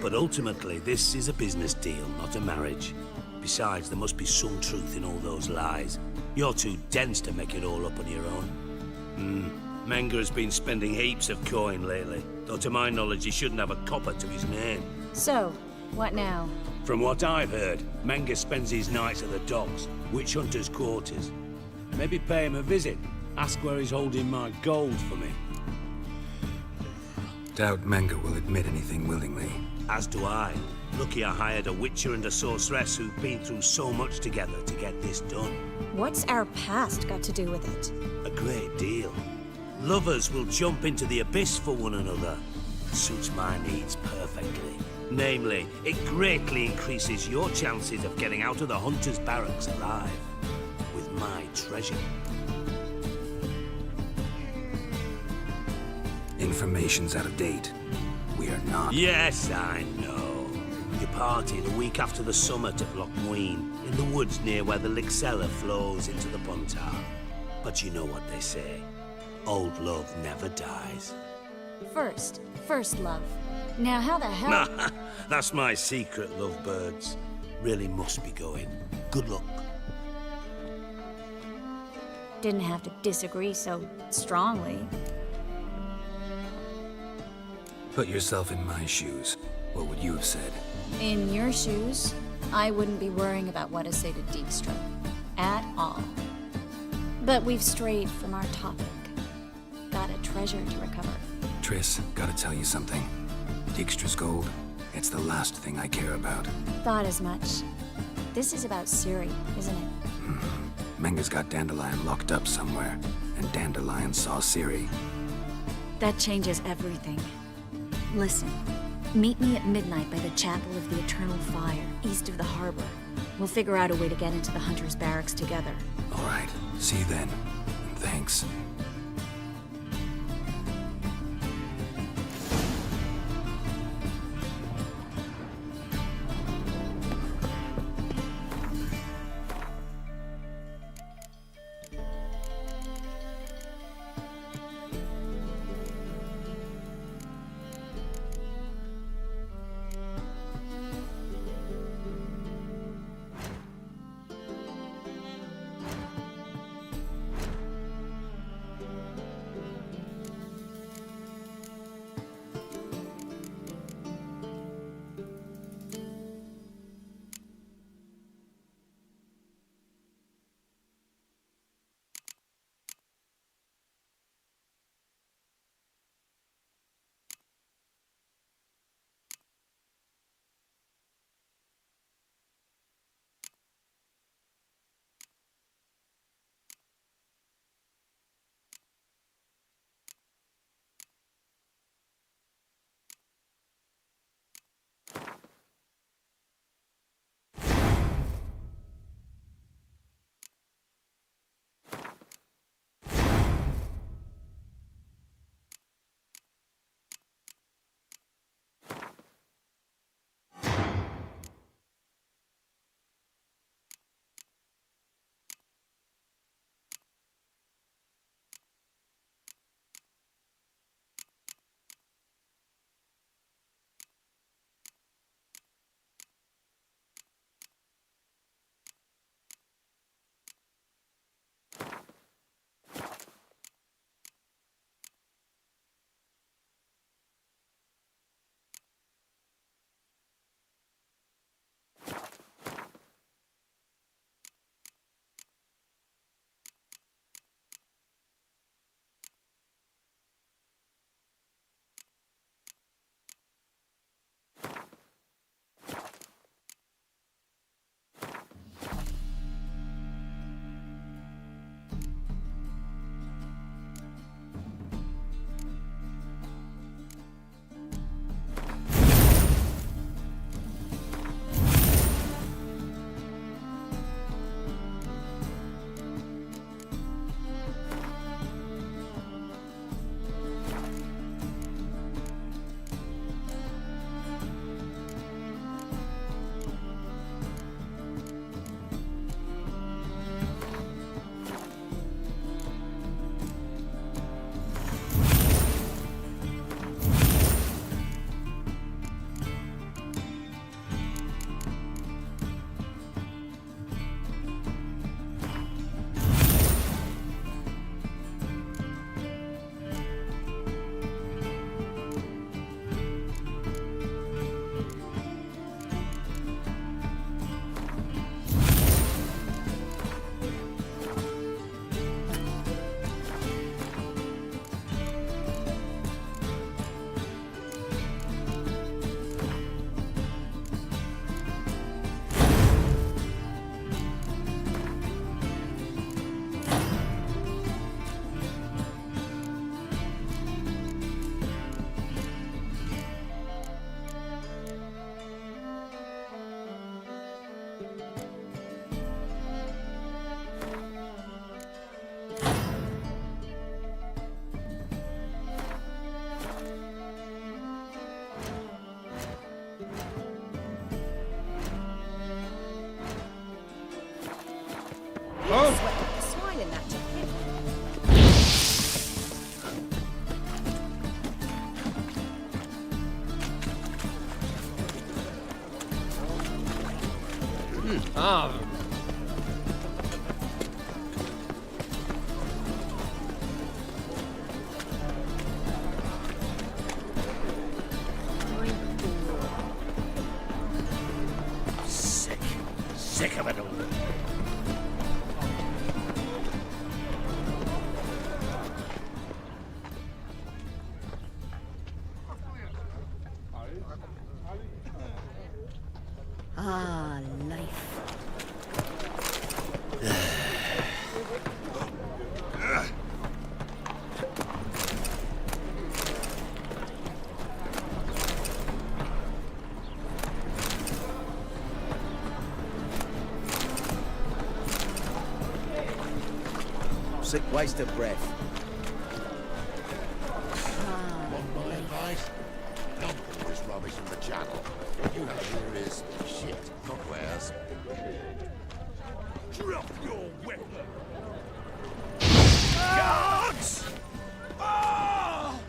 But ultimately, this is a business deal, not a marriage. Besides, there must be some truth in all those lies. You're too dense to make it all up on your own. Menge has been spending heaps of coin lately, though to my knowledge he shouldn't have a copper to his name. So, what now? From what I've heard, Menge spends his nights at the docks, witch hunters' quarters. Maybe pay him a visit, ask where he's holding my gold for me. Doubt Menge will admit anything willingly. As do I. Lucky I hired a witcher and a sorceress who've been through so much together to get this done. What's our past got to do with it? A great deal. Lovers will jump into the abyss for one another. Suits my needs perfectly. Namely, it greatly increases your chances of getting out of the hunter's barracks alive. With my treasure. Information's out of date. We are not. Yes, I know. You partied a week after the summit at Lochmuin, in the woods near where the Lixella flows into the Buntar. But you know what they say. Old love never dies. First love. Now how the hell... That's my secret, lovebirds. Really must be going. Good luck. Didn't have to disagree so strongly. Put yourself in my shoes. What would you have said? In your shoes, I wouldn't be worrying about what to say to Dijkstra. At all. But we've strayed from our topic. Got a treasure to recover. Triss, gotta tell you something. Dijkstra's gold, it's the last thing I care about. Thought as much. This is about Ciri, isn't it? Menga's got Dandelion locked up somewhere, and Dandelion saw Ciri. That changes everything. Listen, meet me at midnight by the Chapel of the Eternal Fire, east of the harbor. We'll figure out a way to get into the Hunter's Barracks together. All right, see you then. And thanks. Ah. Sick of it all. Ah, life. Sick waste of breath. Want my advice? Don't put this rubbish in the channel. What you have here is shit, not wares. Drop your weapon! Guards! Ah!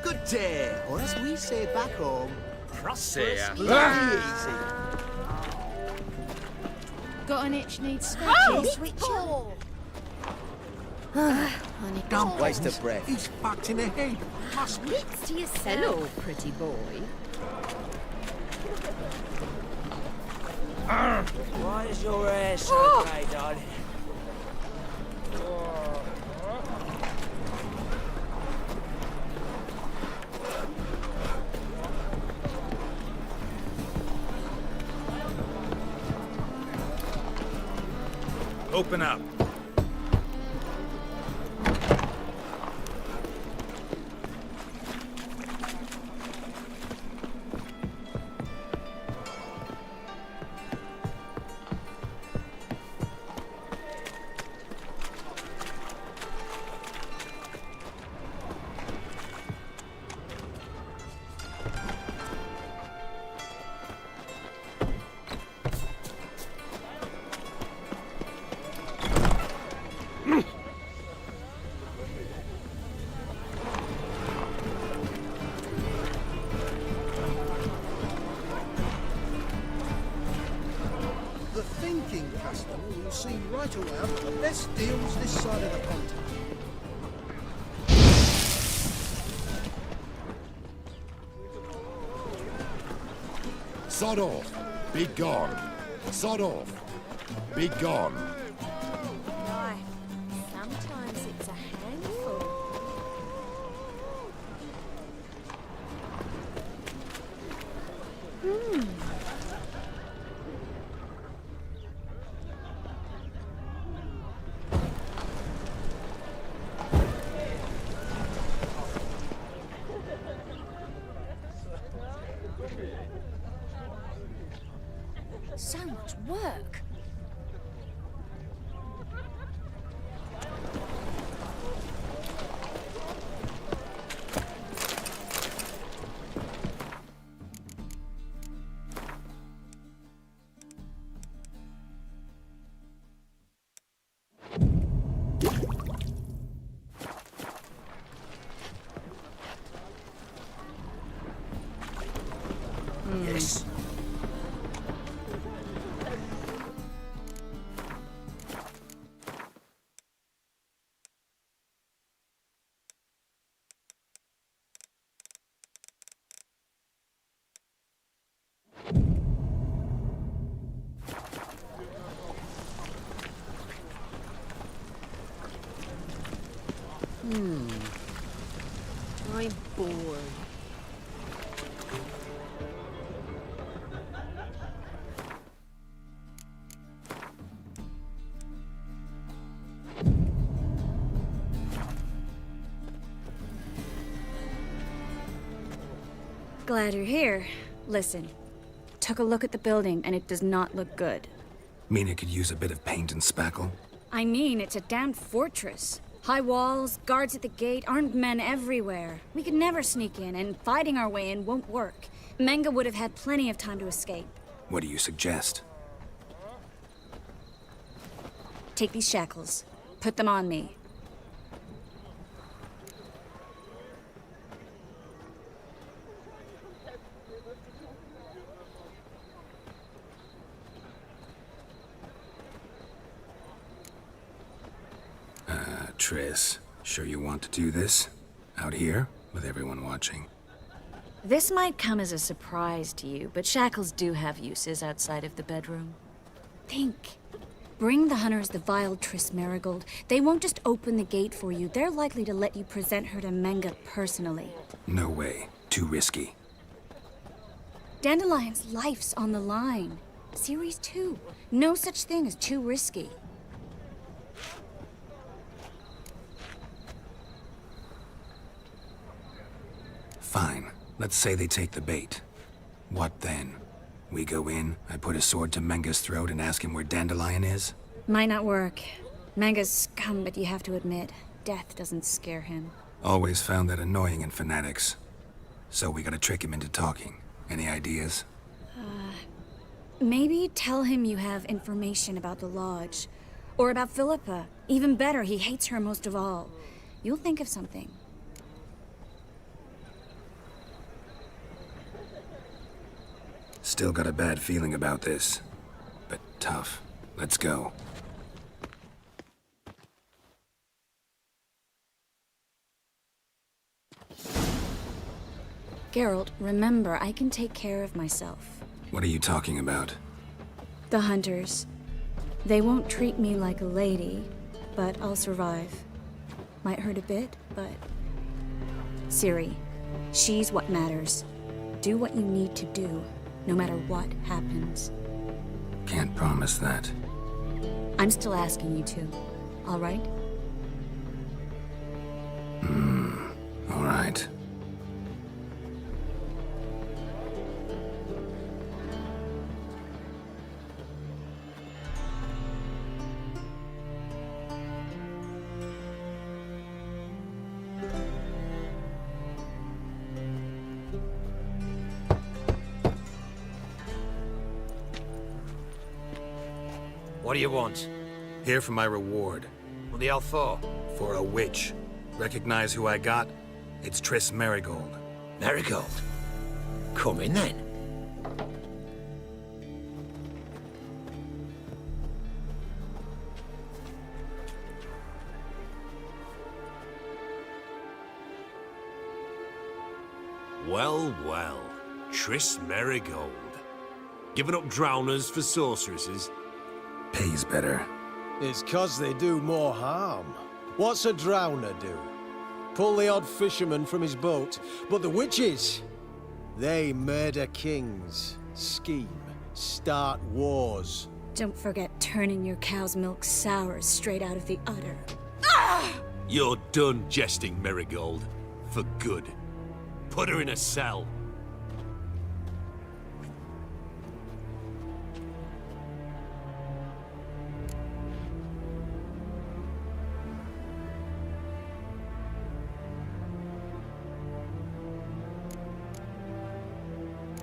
Good day, or as we say back home, Prosecco. bloody easy. Got an itch needs scratching. Switcher. Don't waste of breath. He's fucked in the head. Must be. Next to yourself. Hello, pretty boy. Why is your hair so grey, darling? Open up. The thinking customer will see right away that the best deal's this side of the pond. Sod off. Be gone. Sod off. Be gone. Life. Sometimes it's a handful. So much work. Yes. I'm bored. Glad you're here. Listen, took a look at the building and it does not look good. Mean it could use a bit of paint and spackle? I mean, it's a damn fortress. High walls, guards at the gate, armed men everywhere. We could never sneak in, and fighting our way in won't work. Menga would have had plenty of time to escape. What do you suggest? Take these shackles. Put them on me. Triss, sure you want to do this? Out here, with everyone watching? This might come as a surprise to you, but shackles do have uses outside of the bedroom. Think. Bring the hunters the vile Triss Marigold. They won't just open the gate for you. They're likely to let you present her to Menga personally. No way. Too risky. Dandelion's life's on the line. Series 2. No such thing as too risky. Fine. Let's say they take the bait. What then? We go in, I put a sword to Menga's throat and ask him where Dandelion is? Might not work. Menga's scum, but you have to admit, death doesn't scare him. Always found that annoying in fanatics. So we gotta trick him into talking. Any ideas? Maybe tell him you have information about the Lodge. Or about Philippa. Even better, he hates her most of all. You'll think of something. Still got a bad feeling about this. But tough. Let's go. Geralt, remember, I can take care of myself. What are you talking about? The hunters. They won't treat me like a lady, but I'll survive. Might hurt a bit, but... Ciri, she's what matters. Do what you need to do, no matter what happens. Can't promise that. I'm still asking you to, all right? All right. What do you want? Here for my reward. What the hell for? For a witch. Recognize who I got? It's Triss Marigold. Marigold? Come in then. Well, well. Triss Marigold. Giving up drowners for sorceresses? Pays better. It's 'cause they do more harm. What's a drowner do? Pull the odd fisherman from his boat. But the witches, they murder kings, scheme, start wars. Don't forget turning your cow's milk sour straight out of the udder. You're done jesting, Marigold. For good. Put her in a cell.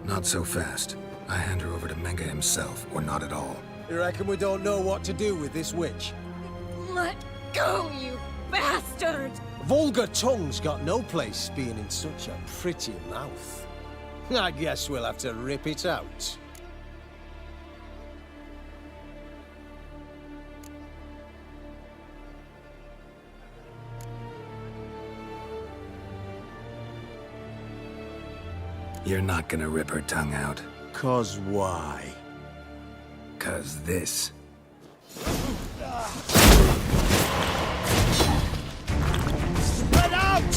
Not so fast. I hand her over to Menga himself, or not at all. You reckon we don't know what to do with this witch? Let go, you bastard! Vulgar tongue's got no place being in such a pretty mouth. I guess we'll have to rip it out. You're not gonna rip her tongue out. 'Cause why? 'Cause this. Spread out!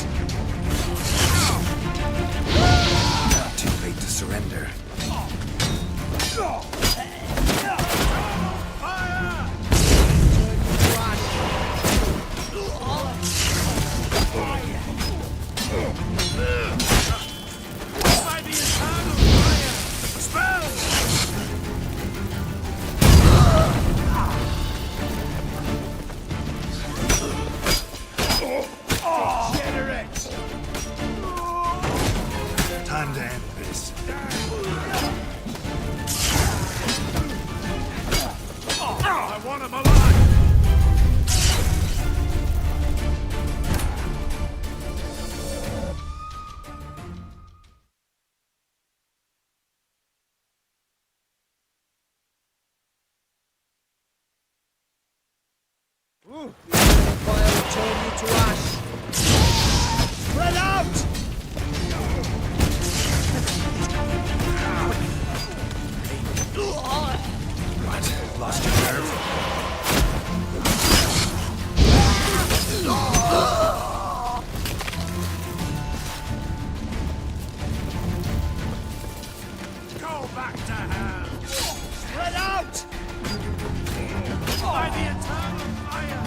Too late to surrender. Fire will turn you to ash. Spread out! What? Lost your nerve? Go back to hell! Spread out! By the eternal fire!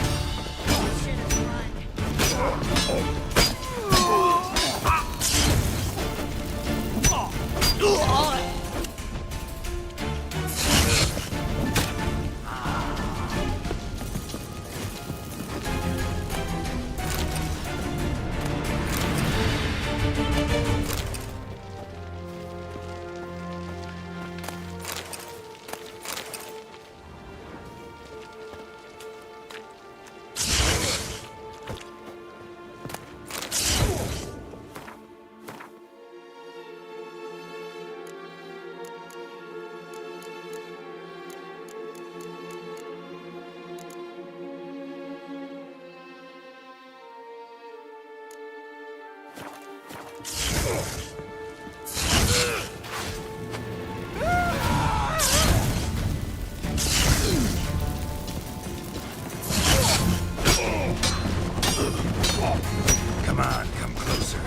Come on, come closer.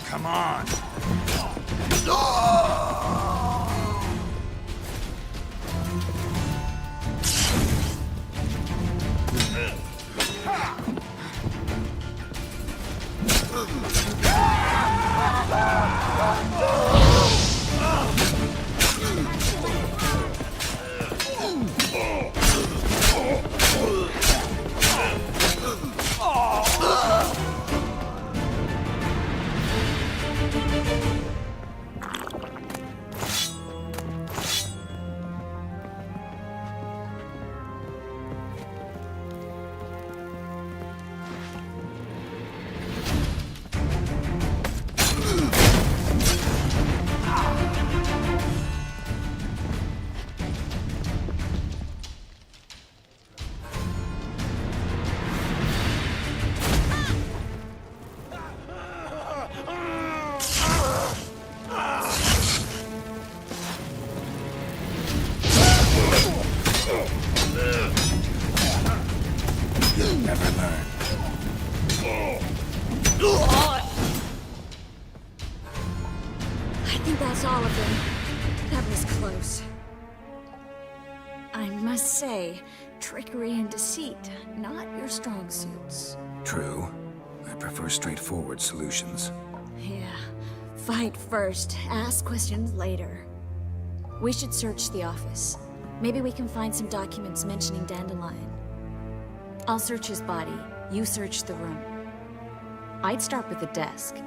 Come on. You'll never learn. I think that's all of them. That was close. I must say, trickery and deceit, not your strong suits. True. I prefer straightforward solutions. Yeah. Fight first, ask questions later. We should search the office. Maybe we can find some documents mentioning Dandelion. I'll search his body. You search the room. I'd start with the desk.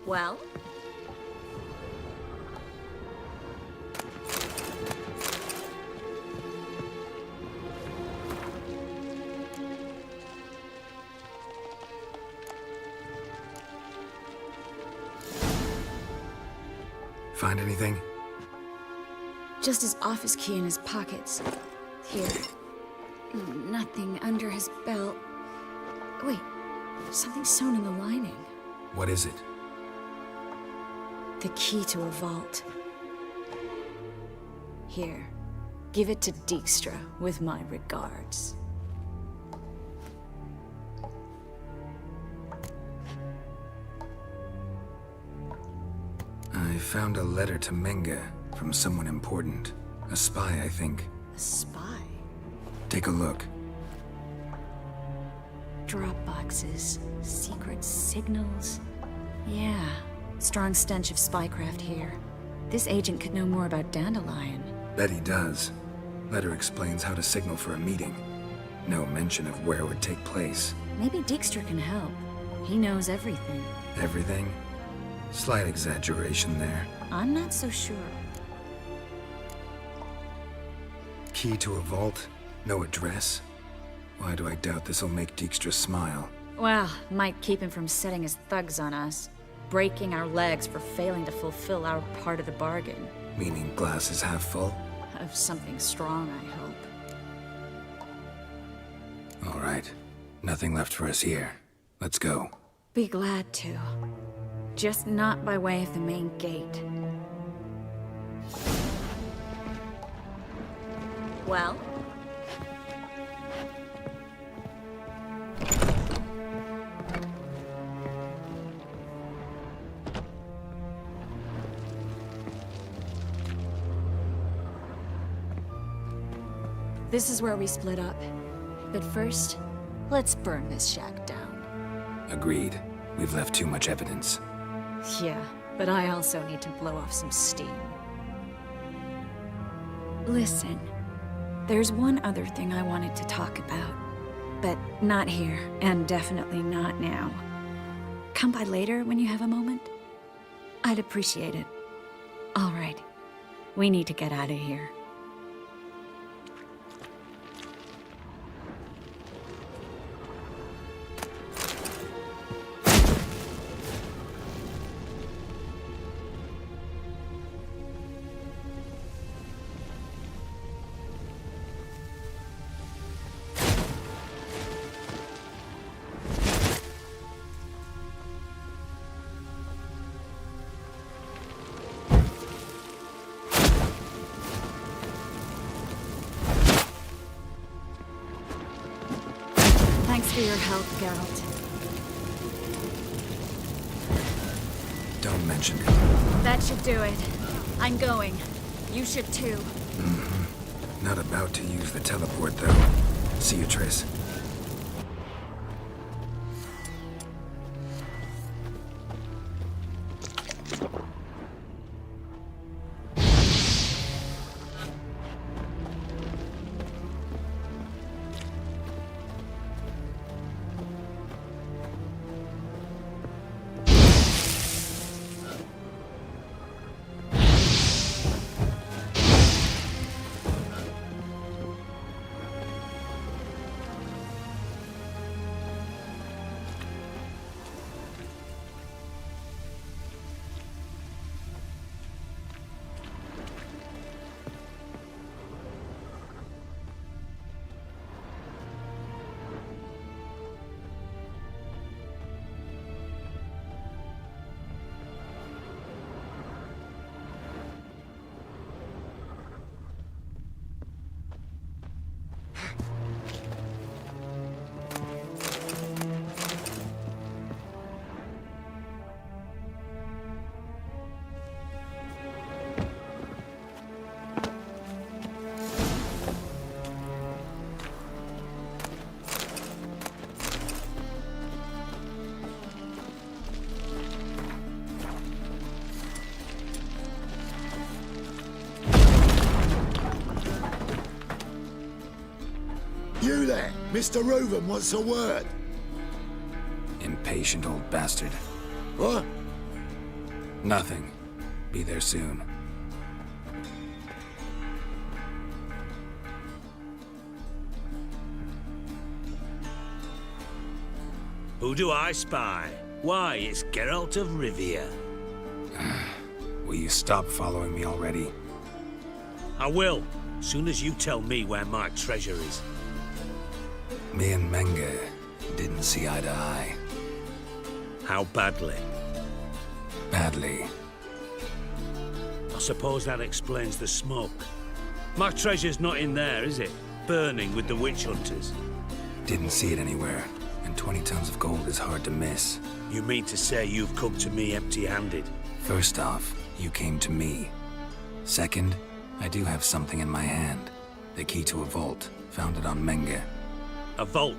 Well? Find anything? Just his office key in his pockets. Here. Nothing under his belt. Wait, something sewn in the lining. What is it? The key to a vault. Here. Give it to Dijkstra with my regards. I found a letter to Menga from someone important. A spy, I think. A spy? Take a look. Drop boxes, secret signals. Yeah, strong stench of spycraft here. This agent could know more about Dandelion. Bet he does. Letter explains how to signal for a meeting. No mention of where it would take place. Maybe Dijkstra can help. He knows everything. Everything? Slight exaggeration there. I'm not so sure. Key to a vault? No address? Why do I doubt this'll make Dijkstra smile? Well, might keep him from setting his thugs on us. Breaking our legs for failing to fulfill our part of the bargain. Meaning glass is half full? Of something strong, I hope. All right. Nothing left for us here. Let's go. Be glad to. Just not by way of the main gate. Well? This is where we split up. But first, let's burn this shack down. Agreed. We've left too much evidence. Yeah, but I also need to blow off some steam. Listen, there's one other thing I wanted to talk about. But not here, and definitely not now. Come by later when you have a moment? I'd appreciate it. All right. We need to get out of here. Thanks for your help, Geralt. Don't mention it. That should do it. I'm going. You should too. Not about to use the teleport, though. See you, Triss. You there, Mr. Reuven wants a word. Impatient old bastard. What? Nothing. Be there soon. Who do I spy? Why, it's Geralt of Rivia. Will you stop following me already? I will, soon as you tell me where my treasure is. Me and Menge didn't see eye to eye. How badly? Badly. I suppose that explains the smoke. My treasure's not in there, is it? Burning with the witch hunters. Didn't see it anywhere, and 20 tons of gold is hard to miss. You mean to say you've come to me empty-handed? First off, you came to me. Second, I do have something in my hand. The key to a vault, found it on Menge. A vault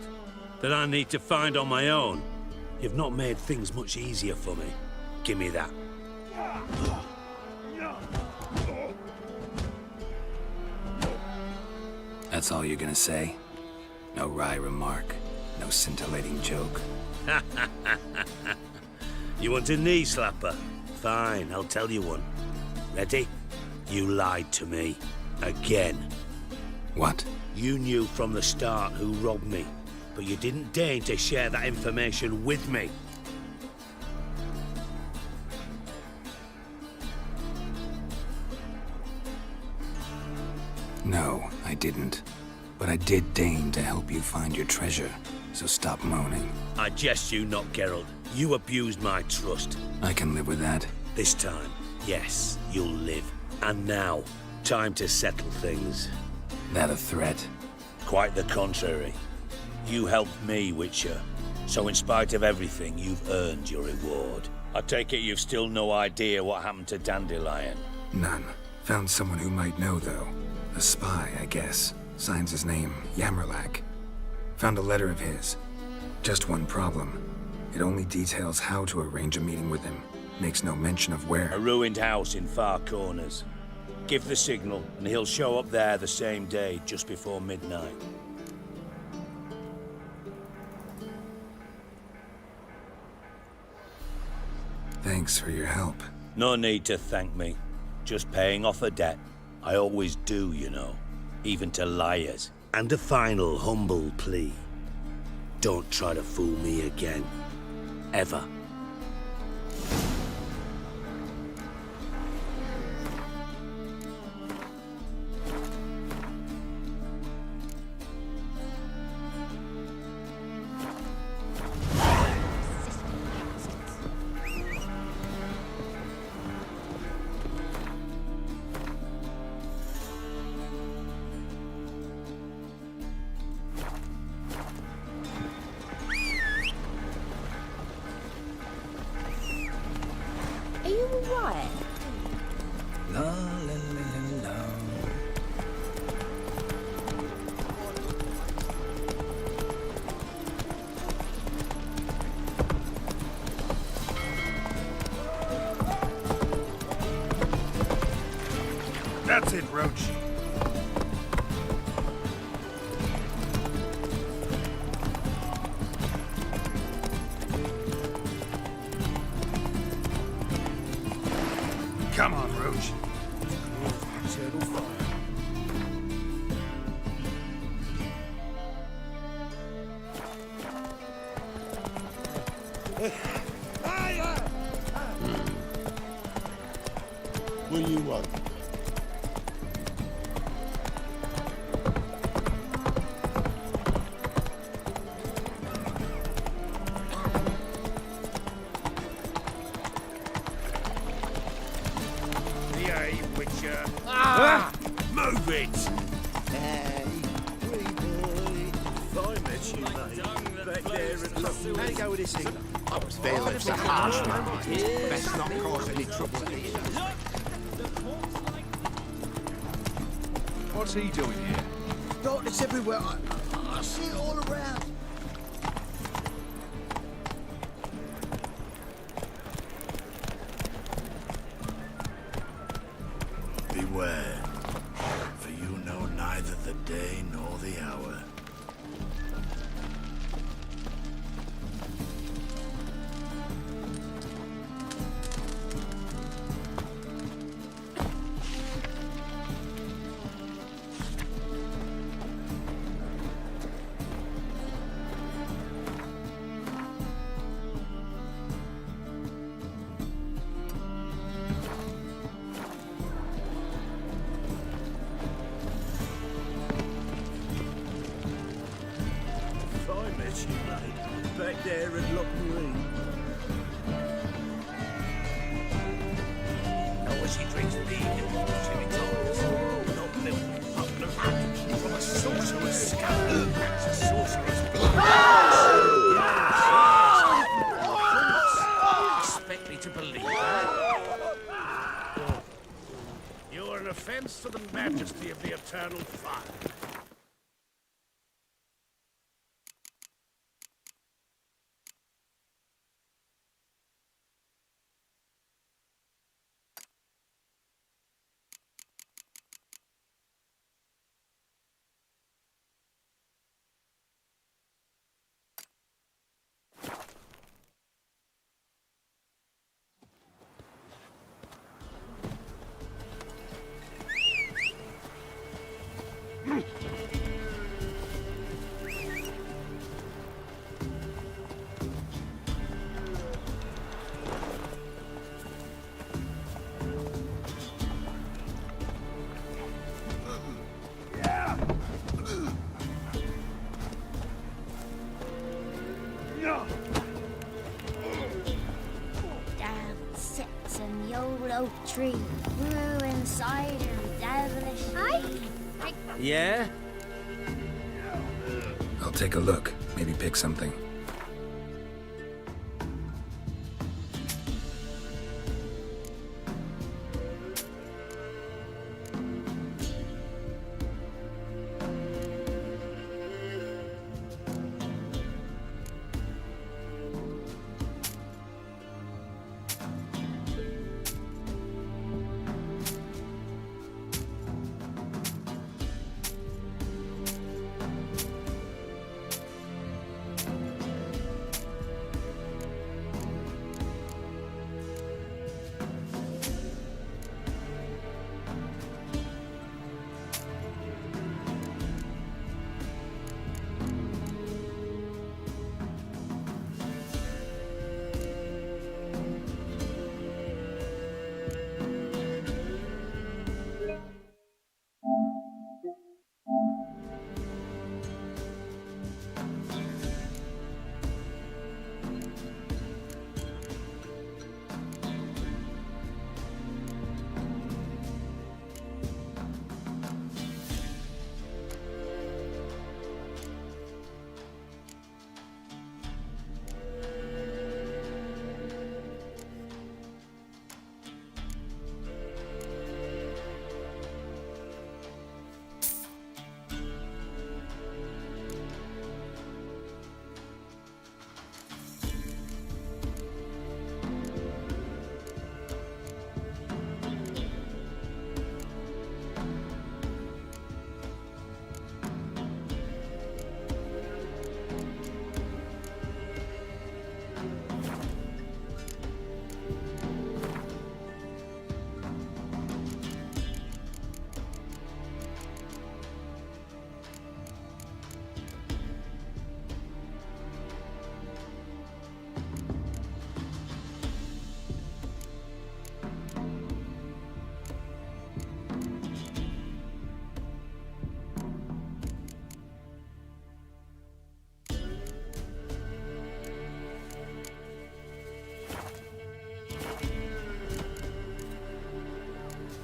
that I need to find on my own? You've not made things much easier for me. Give me that. That's all you're gonna say? No wry remark, no scintillating joke. You want a knee slapper? Fine, I'll tell you one. Ready? You lied to me. Again. What? You knew from the start who robbed me, but you didn't deign to share that information with me. No, I didn't. But I did deign to help you find your treasure, so stop moaning. I jest you not, Geralt. You abused my trust. I can live with that. This time, yes, you'll live. And now, time to settle things. That a threat? Quite the contrary. You helped me, Witcher. So in spite of everything, you've earned your reward. I take it you've still no idea what happened to Dandelion? None. Found someone who might know, though. A spy, I guess. Signs his name, Yammerlak. Found a letter of his. Just one problem. It only details how to arrange a meeting with him. Makes no mention of where. A ruined house in Far Corners. Give the signal, and he'll show up there the same day, just before midnight. Thanks for your help. No need to thank me. Just paying off a debt. I always do, you know. Even to liars. And a final humble plea. Don't try to fool me again. Ever. Are you alright? La la la la la. That's it, Roach. Come on, Roach. Turtle fire. What do you want? Yay, Witcher. Ah! Move it! Hey, I met you, mate. Back there at the... How you go with this thing? I was feeling so harsh, mate. Best not cause any trouble here. What's he doing here? Darkness everywhere. I see it all around. Beware, for you know neither the day nor the hour. back there at Loch Marine. No, as he drinks vegan, chili tons, not milk, but blood from a sorcerer's scalp. It's a sorcerer's blood. Expect me to believe that? You're an offence to the majesty of the eternal fire. Damn sits in the old oak tree, brewing cider with devilish weed. Yeah? I'll take a look. Maybe pick something.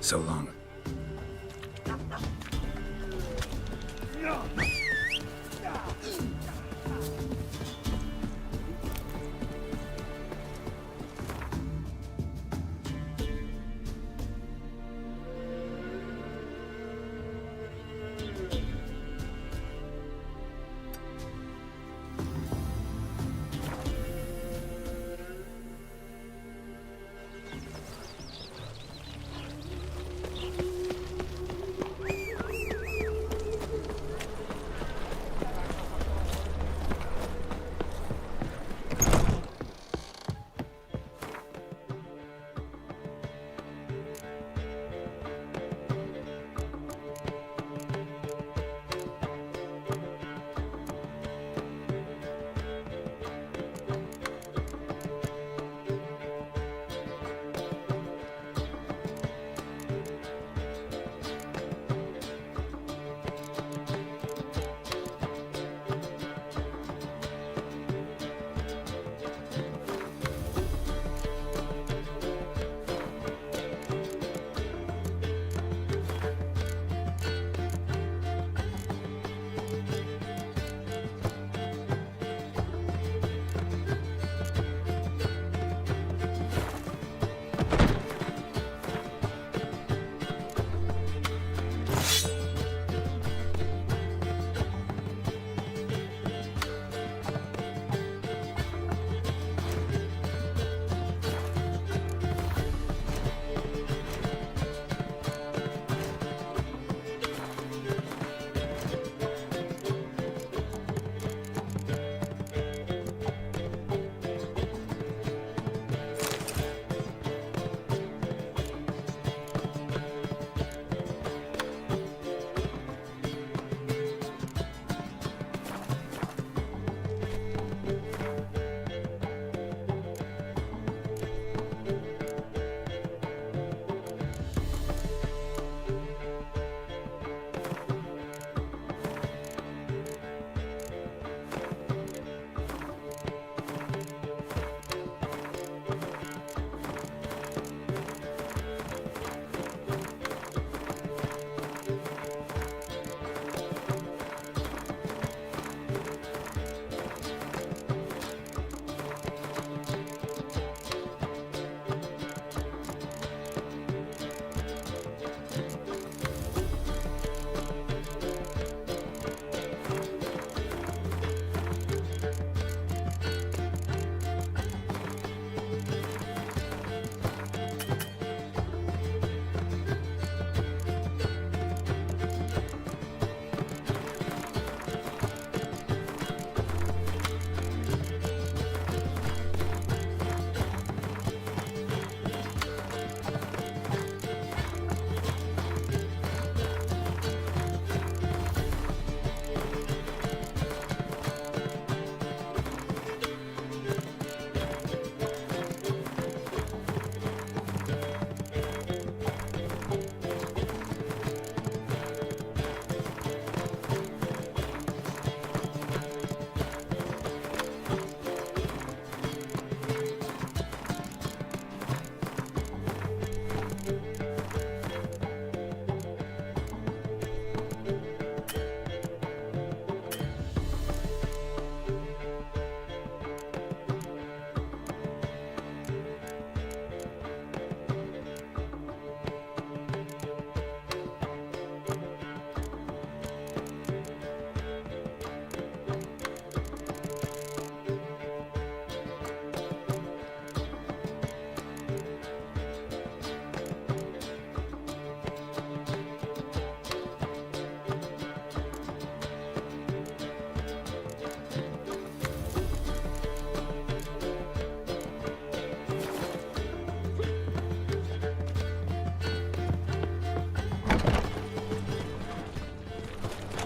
So long.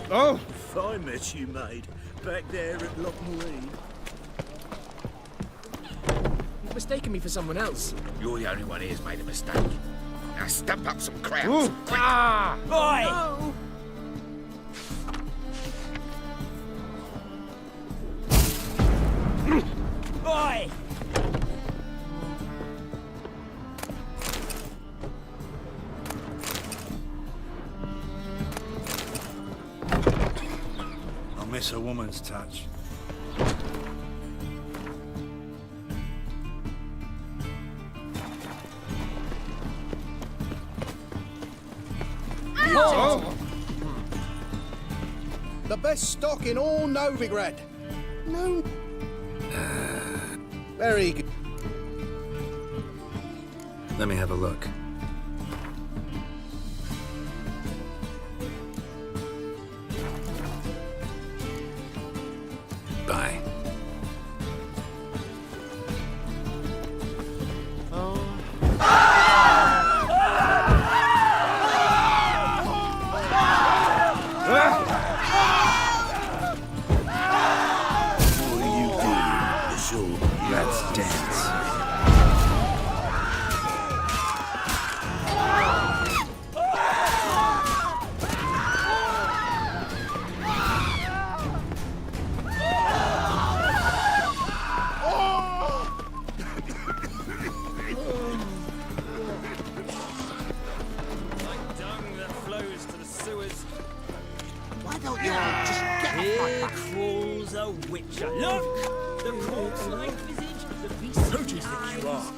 Oh! Fine mess you made. Back there at Loch Marine. You've mistaken me for someone else. You're the only one here's made a mistake. Now stump up some crowds. Ooh. Quick. Ah! Boy! No. Boy! I'll miss a woman's touch. Oh. The best stock in all Novigrad. No. Very good. Let me have a look. Bye. Let's dance. Like dung that flows to the sewers. Why don't you all just get off my Here back? crawls a witcher. Look! The corpse-like visage, the beastly Who do you think you are?